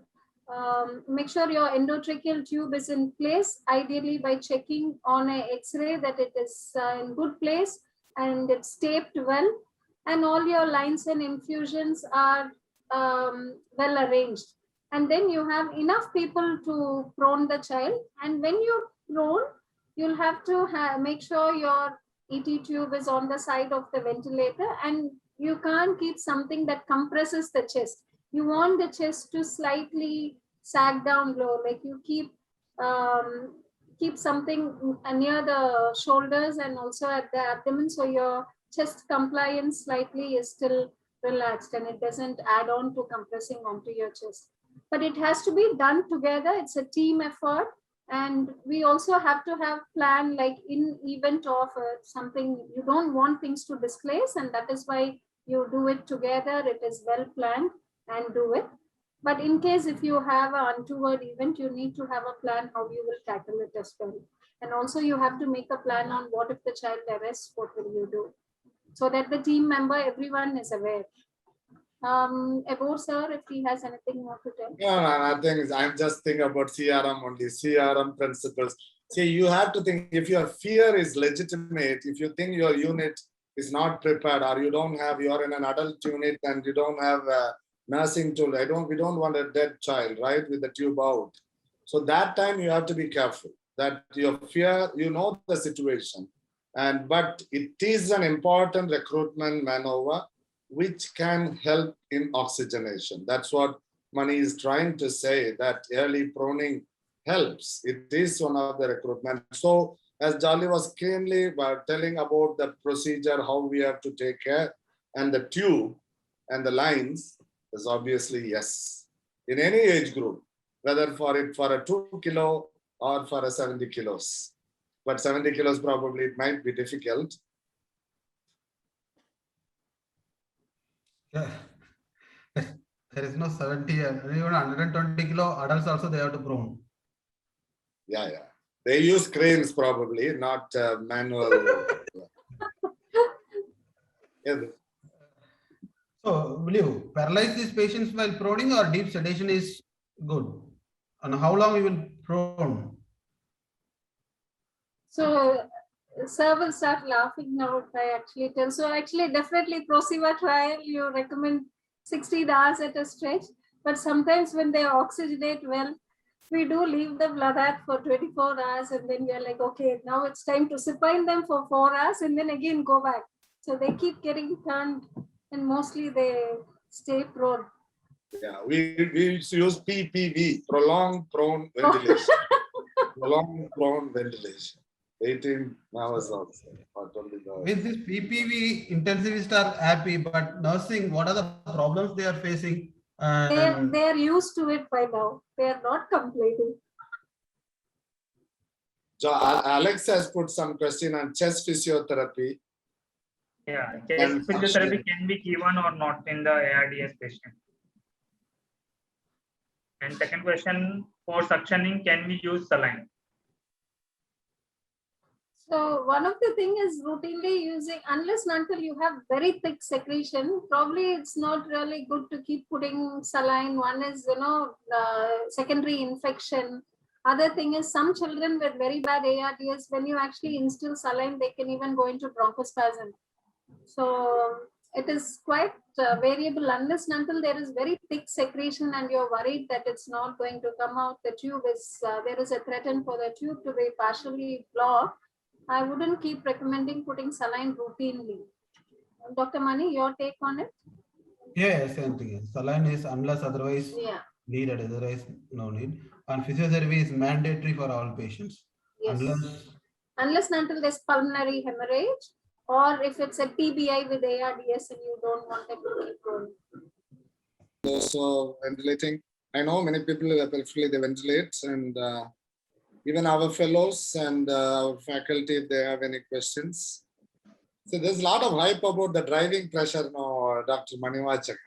make sure your endotracheal tube is in place, ideally by checking on an X-ray that it is in good place and it's taped well, and all your lines and infusions are well arranged. And then you have enough people to prone the child. And when you prone, you'll have to make sure your ET tube is on the side of the ventilator, and you can't keep something that compresses the chest. You want the chest to slightly sag down low, like you keep something near the shoulders and also at the abdomen, so your chest compliance slightly is still relaxed and it doesn't add on to compressing onto your chest. But it has to be done together. It's a team effort. And we also have to have plan, like in event of something, you don't want things to displace, and that is why you do it together. It is well planned and do it. But in case if you have an untoward event, you need to have a plan how you will tackle it as well. And also you have to make a plan on what if the child arrests, what will you do? So that the team member, everyone is aware. Abor sir, if he has anything more to tell. No, nothing. I'm just thinking about CRM only, CRM principles. See, you have to think if your fear is legitimate, if you think your unit is not prepared or you don't have, you're in an adult unit and you don't have a nursing tool. We don't want a dead child, right, with the tube out. So that time you have to be careful that your fear, you know the situation. But it is an important recruitment maneuver which can help in oxygenation. That's what Mani is trying to say, that early proning helps. It is one of the recruitment. So as Jolly was keenly telling about the procedure, how we have to take care, and the tube and the lines is obviously yes. In any age group, whether for a 2 kilo or for a 70 kilos. but 70 kilos probably it might be difficult. Yeah. There is no 70 and even 120 kilo adults also they have to prone. Yeah. They use cranes probably, not manual. Yeah. So will you paralyze these patients while proning or deep sedation is good? And how long you will prone? So sir will start laughing now if I actually tell. So actually definitely Prosiva trial, you recommend 16 hours at a stretch, but sometimes when they oxygenate well, we do leave them like that for 24 hours and then we are like, okay, now it's time to supine them for 4 hours and then again go back. So they keep getting turned and mostly they stay prone. Yeah, we used to use PPV, prolonged prone ventilation. Prolonged prone ventilation. 18 hours also. Or 20 hours. With this PPV, intensivists are happy, but nursing, what are the problems they are facing? They are used to it by now. They are not complaining. So Alex has put some question on chest physiotherapy. Yeah, chest physiotherapy can be given or not in the ARDS patient. And second question, for suctioning, can we use saline? So one of the thing is routinely using, unless and until you have very thick secretion, probably it's not really good to keep putting saline. One is, secondary infection. Other thing is some children with very bad ARDS, when you actually instill saline, they can even go into bronchospasm. So it is quite variable unless and until there is very thick secretion and you're worried that it's not going to come out. The tube is, there is a threat for the tube to be partially blocked. I wouldn't keep recommending putting saline routinely. Dr. Mani, your take on it? Yeah, same thing. Saline is unless otherwise needed, otherwise no need. And physiotherapy is mandatory for all patients. Yes. Unless and until there's pulmonary hemorrhage, or if it's a TBI with ARDS and you don't want them to keep going. Also ventilating. I know many people they ventilate, and even our fellows and our faculty, if they have any questions. So there's a lot of hype about the driving pressure now, Dr. Manivachak.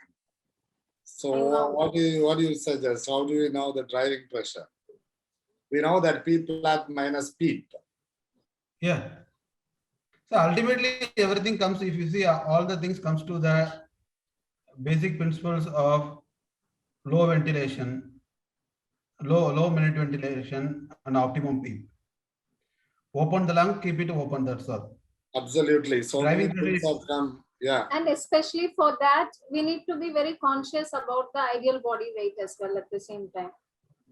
So what do you suggest? How do we know the driving pressure? We know that P flat minus PEEP. Yeah. So ultimately everything comes, if you see all the things comes to the basic principles of low ventilation, low minute ventilation and optimum PEEP. Open the lung, keep it open, that's all. Absolutely. So Driving many things have come. Yeah. And especially for that, we need to be very conscious about the ideal body weight as well at the same time.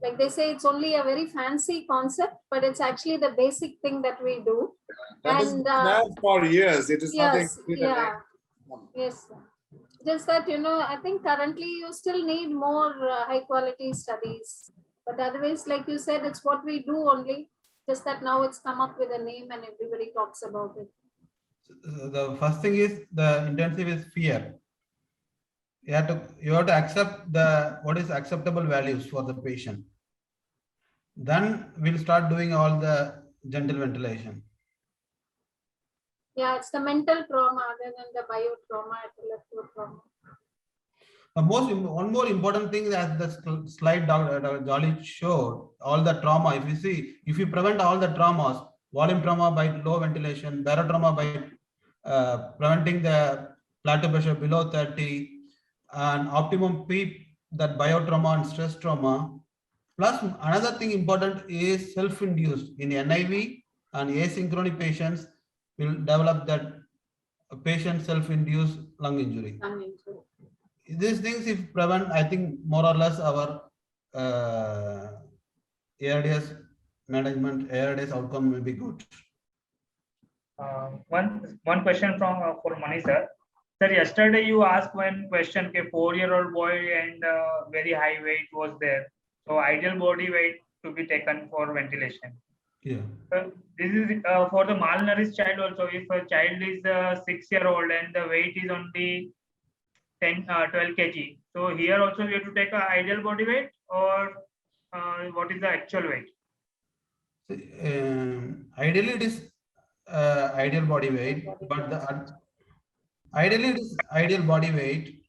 Like they say, it's only a very fancy concept, but it's actually the basic thing that we do. That and there for years. It is yes, nothing. Yes. Just that, I think currently you still need more high quality studies. But otherwise, like you said, it's what we do only. Just that now it's come up with a name and everybody talks about it. The first thing is the intensive is fear. You have to accept what is acceptable values for the patient. Then we'll start doing all the gentle ventilation. Yeah, it's the mental trauma other than the bio trauma, epileptic trauma. One more important thing that the slide Dr. Jolly showed, all the trauma. If you prevent all the traumas, volume trauma by low ventilation, barotrauma by preventing the plateau pressure below 30, and optimum PEEP, that biotrauma and stress trauma. Plus, another thing important is self-induced. In NIV and asynchronic patients will develop that patient self-induced lung injury. These things, if prevent, I think more or less our ARDS management, ARDS outcome will be good. One question from for Mani sir. Sir, yesterday you asked one question, a 4-year-old boy and very high weight was there. So ideal body weight to be taken for ventilation. Yeah. This is for the malnourished child also. If a child is 6-year-old and the weight is only 12 kg. So here also we have to take an ideal body weight, or what is the actual weight? Ideally, it is ideal body weight, but ideally it is ideal body weight,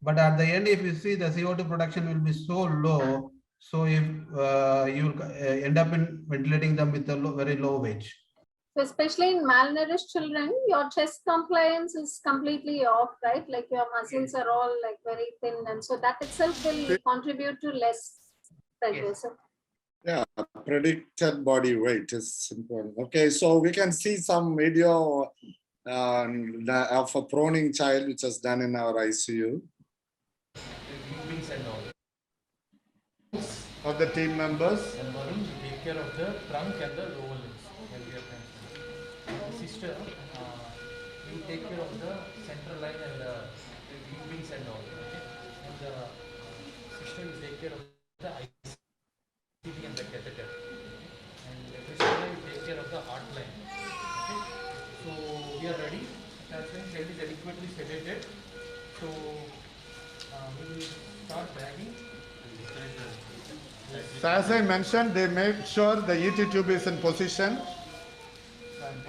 but at the end, if you see the CO2 production will be so low, so if you will end up in ventilating them with a very low weight. So especially in malnourished children, your chest compliance is completely off, right? Like your muscles are all like very thin, and so that itself will contribute to less pressure. Yes. So Yeah, predicted body weight is important. Okay, so we can see some video of a proning child which was done in our ICU. Of the team members. And Varun will take care of the trunk and the lower limbs. When we are the sister, you take care of the central line and the wings and all. Okay? And the sister will take care of the ICD and the catheter. And the Krishna will take care of the heart line. Okay? So we are ready. Child is adequately sedated. So we will start bagging. So as I mentioned, they make sure the ET tube is in position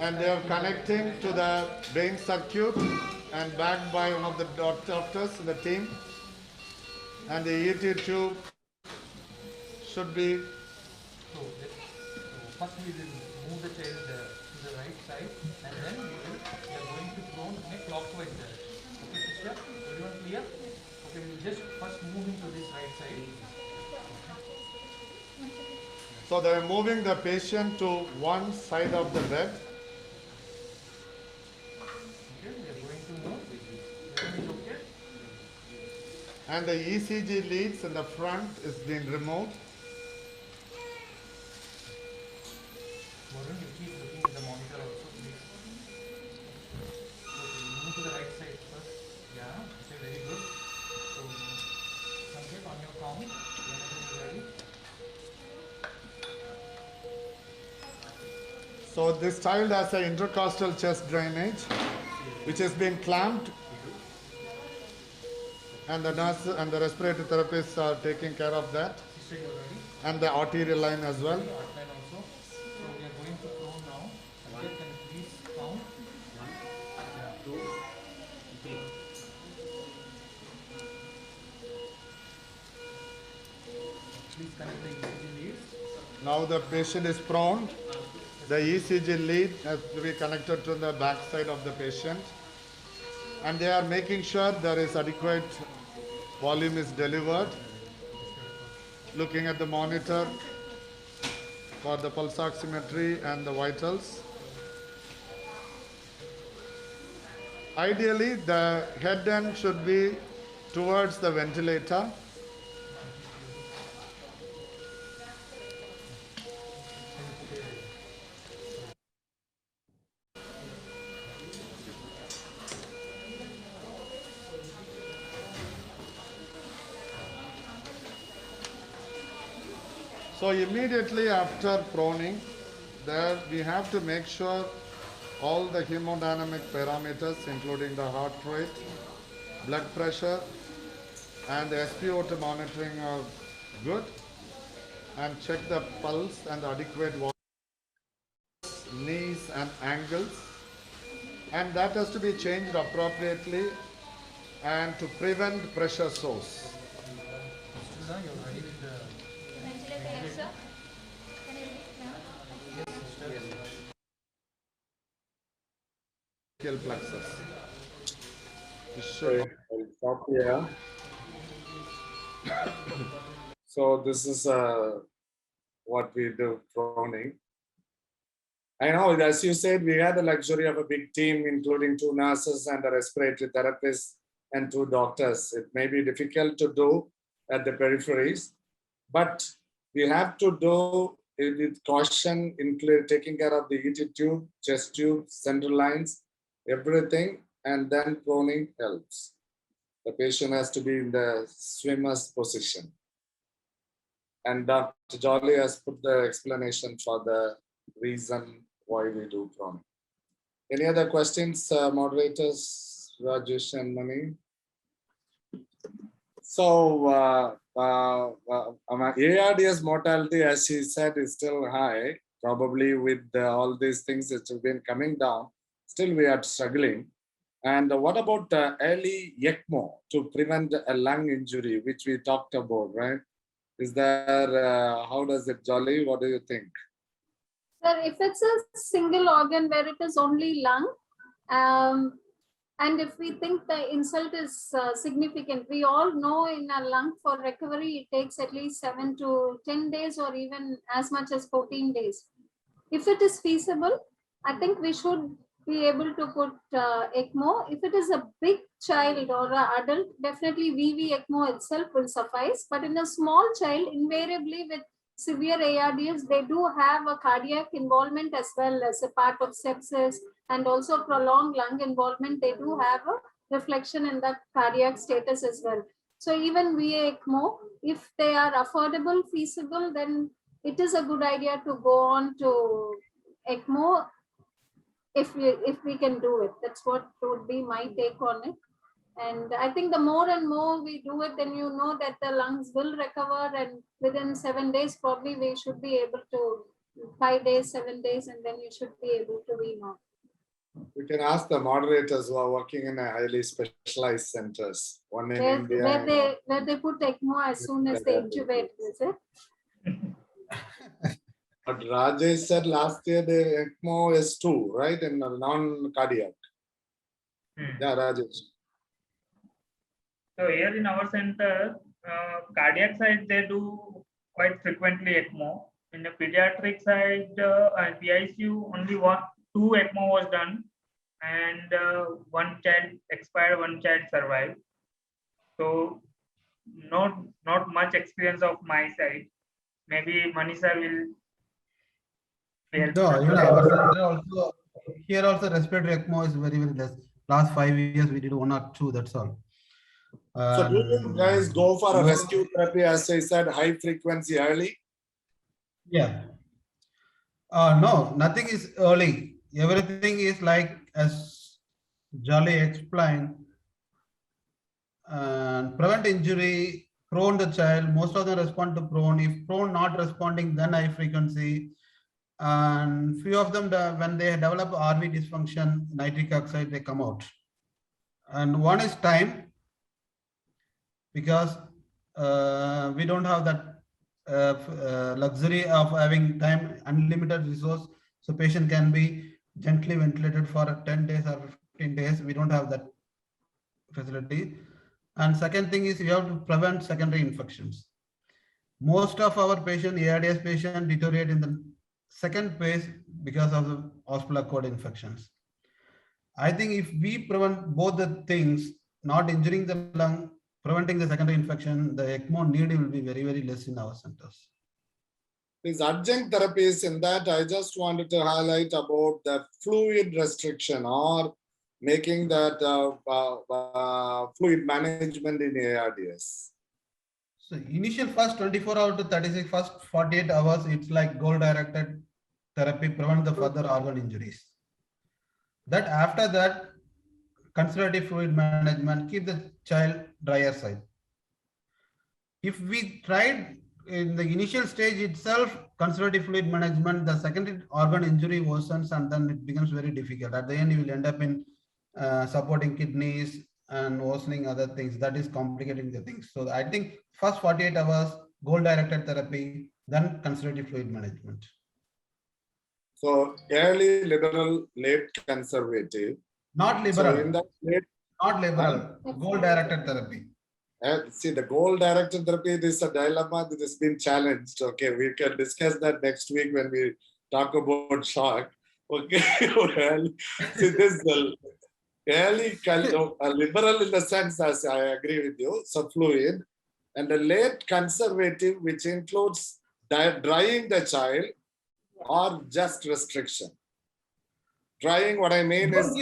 and they are connecting to the vein circuit and backed by one of the doctors in the team. And the ET tube should be. So first we will move the child to the right side and then we are going to prone in a clockwise direction. Okay, sister? Everyone clear? Okay, we will just first move him to this right side. So they are moving the patient to one side of the bed. Okay, we are going to move. Everything is okay? And the ECG leads in the front is being removed. Varun, you keep looking at the monitor also, please. Okay, move to the right side first. Yeah, okay, very good. So, Sanket, on your count, whenever you are ready. So this child has an intercostal chest drainage, which has been clamped, and the nurse and the respiratory therapists are taking care of that, Sister, you are ready? and the arterial line as well. Outline also. So we are going to prone now. Sanket, can you please count? 1, 2, 3. Please connect the ECG leads. Now the patient is prone. The ECG lead has to be connected to the back side of the patient. And they are making sure there is adequate volume is delivered. Looking at the monitor for the pulse oximetry and the vitals. Ideally, the head end should be towards the ventilator. So immediately after proning, there we have to make sure all the hemodynamic parameters, including the heart rate, blood pressure, and the SpO2 monitoring are good, and check the pulse and the adequate knees and ankles, and that has to be changed appropriately and to prevent pressure source. Sudha, you are ready with the Plexus. I'll stop here. So this is what we do proning. I know, as you said, we had the luxury of a big team, including 2 nurses and a respiratory therapist and 2 doctors. It may be difficult to do at the peripheries, but we have to do it with caution, including taking care of the ET tube, chest tube, central lines, everything, and then proning helps. The patient has to be in the swimmer's position. And Dr. Jolly has put the explanation for the reason why we do proning. Any other questions, moderators, Rajesh and Mani? So ARDS mortality, as she said, is still high. Probably with all these things that have been coming down, still we are struggling. And what about early ECMO to prevent a lung injury, which we talked about, right? Is there, how does it, Jolly? What do you think? Sir, if it's a single organ where it is only lung, and if we think the insult is significant, we all know in a lung for recovery, it takes at least 7 to 10 days or even as much as 14 days. If it is feasible, I think we should be able to put ECMO. If it is a big child or an adult, definitely VV ECMO itself will suffice. But in a small child, invariably with severe ARDS, they do have a cardiac involvement as well as a part of sepsis and also prolonged lung involvement. They do have a reflection in the cardiac status as well. So even VA ECMO, if they are affordable, feasible, then it is a good idea to go on to ECMO if we can do it. That's what would be my take on it. And I think the more and more we do it, then you know that the lungs will recover, and within 7 days, probably we should be able to 5 days, 7 days, and then you should be able to be more. We can ask the moderators who are working in a highly specialized centers. One in India. Where they put ECMO as soon as they intubate, is it? But Rajesh said last year the ECMO is 2, right? In non-cardiac. Yeah, Rajesh. So here in our center, cardiac side, they do quite frequently ECMO. In the pediatric side, PICU, only 2 ECMO was done, and 1 child expired, 1 child survived. So not much experience of my side. Maybe Manisha will. No, even our center also, here also respiratory ECMO is very, very less. Last 5 years we did 1 or 2, that's all. So do you guys go for a rescue therapy, as I said, high frequency early? Yeah. No, nothing is early. Everything is like, as Jolly explained, prevent injury, prone the child, most of them respond to prone. If prone not responding, then high frequency. And few of them, when they develop RV dysfunction, nitric oxide, they come out. And one is time, because we don't have that luxury of having time, unlimited resource. So patient can be gently ventilated for 10 days or 15 days. We don't have that facility. And second thing is you have to prevent secondary infections. Most of our patient, ARDS patient, deteriorate in the second phase because of the hospital-acquired infections. I think if we prevent both the things, not injuring the lung, preventing the secondary infection, the ECMO need will be very, very less in our centers. These adjunct therapies, in that I just wanted to highlight about the fluid restriction or making that fluid management in ARDS. So initial first 24 hours to 36, first 48 hours, it's like goal-directed therapy, prevent the further organ injuries. That after that, conservative fluid management, keep the child drier side. If we tried in the initial stage itself, conservative fluid management, the secondary organ injury worsens and then it becomes very difficult. At the end, you will end up in supporting kidneys and worsening other things. That is complicating the things. So I think first 48 hours, goal-directed therapy, then conservative fluid management. So early liberal, late conservative. Not liberal. So in that late, not liberal. Goal-directed therapy. See, the goal-directed therapy, this is a dilemma that has been challenged. Okay, we can discuss that next week when we talk about shock. Okay, well, see, this early liberal in the sense, as I agree with you, so fluid, and the late conservative, which includes drying the child or just restriction. Drying, what I mean is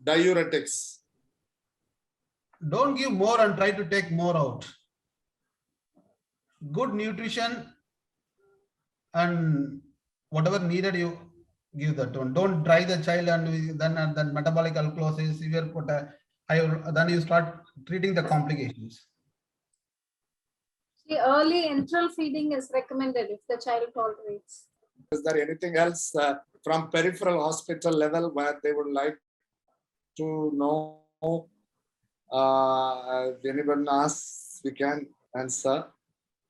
diuretics. Don't give more and try to take more out. Good nutrition and whatever needed, you give that one. Don't dry the child and then metabolic alkalosis, severe then you start treating the complications. The early enteral feeding is recommended if the child tolerates. Is there anything else from peripheral hospital level where they would like to know? If anyone asks, we can answer.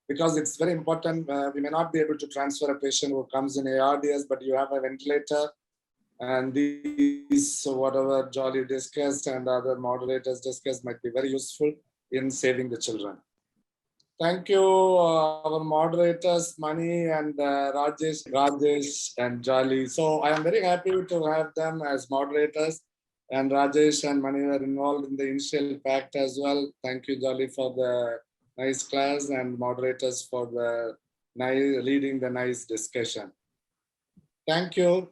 Because it's very important. We may not be able to transfer a patient who comes in ARDS, but you have a ventilator. And these, whatever Jolly discussed and other moderators discussed, might be very useful in saving the children. Thank you, our moderators, Mani and Rajesh and Jolly. So I am very happy to have them as moderators. And Rajesh and Mani were involved in the initial pact as well. Thank you, Jolly, for the nice class and moderators for the nice leading the nice discussion. Thank you.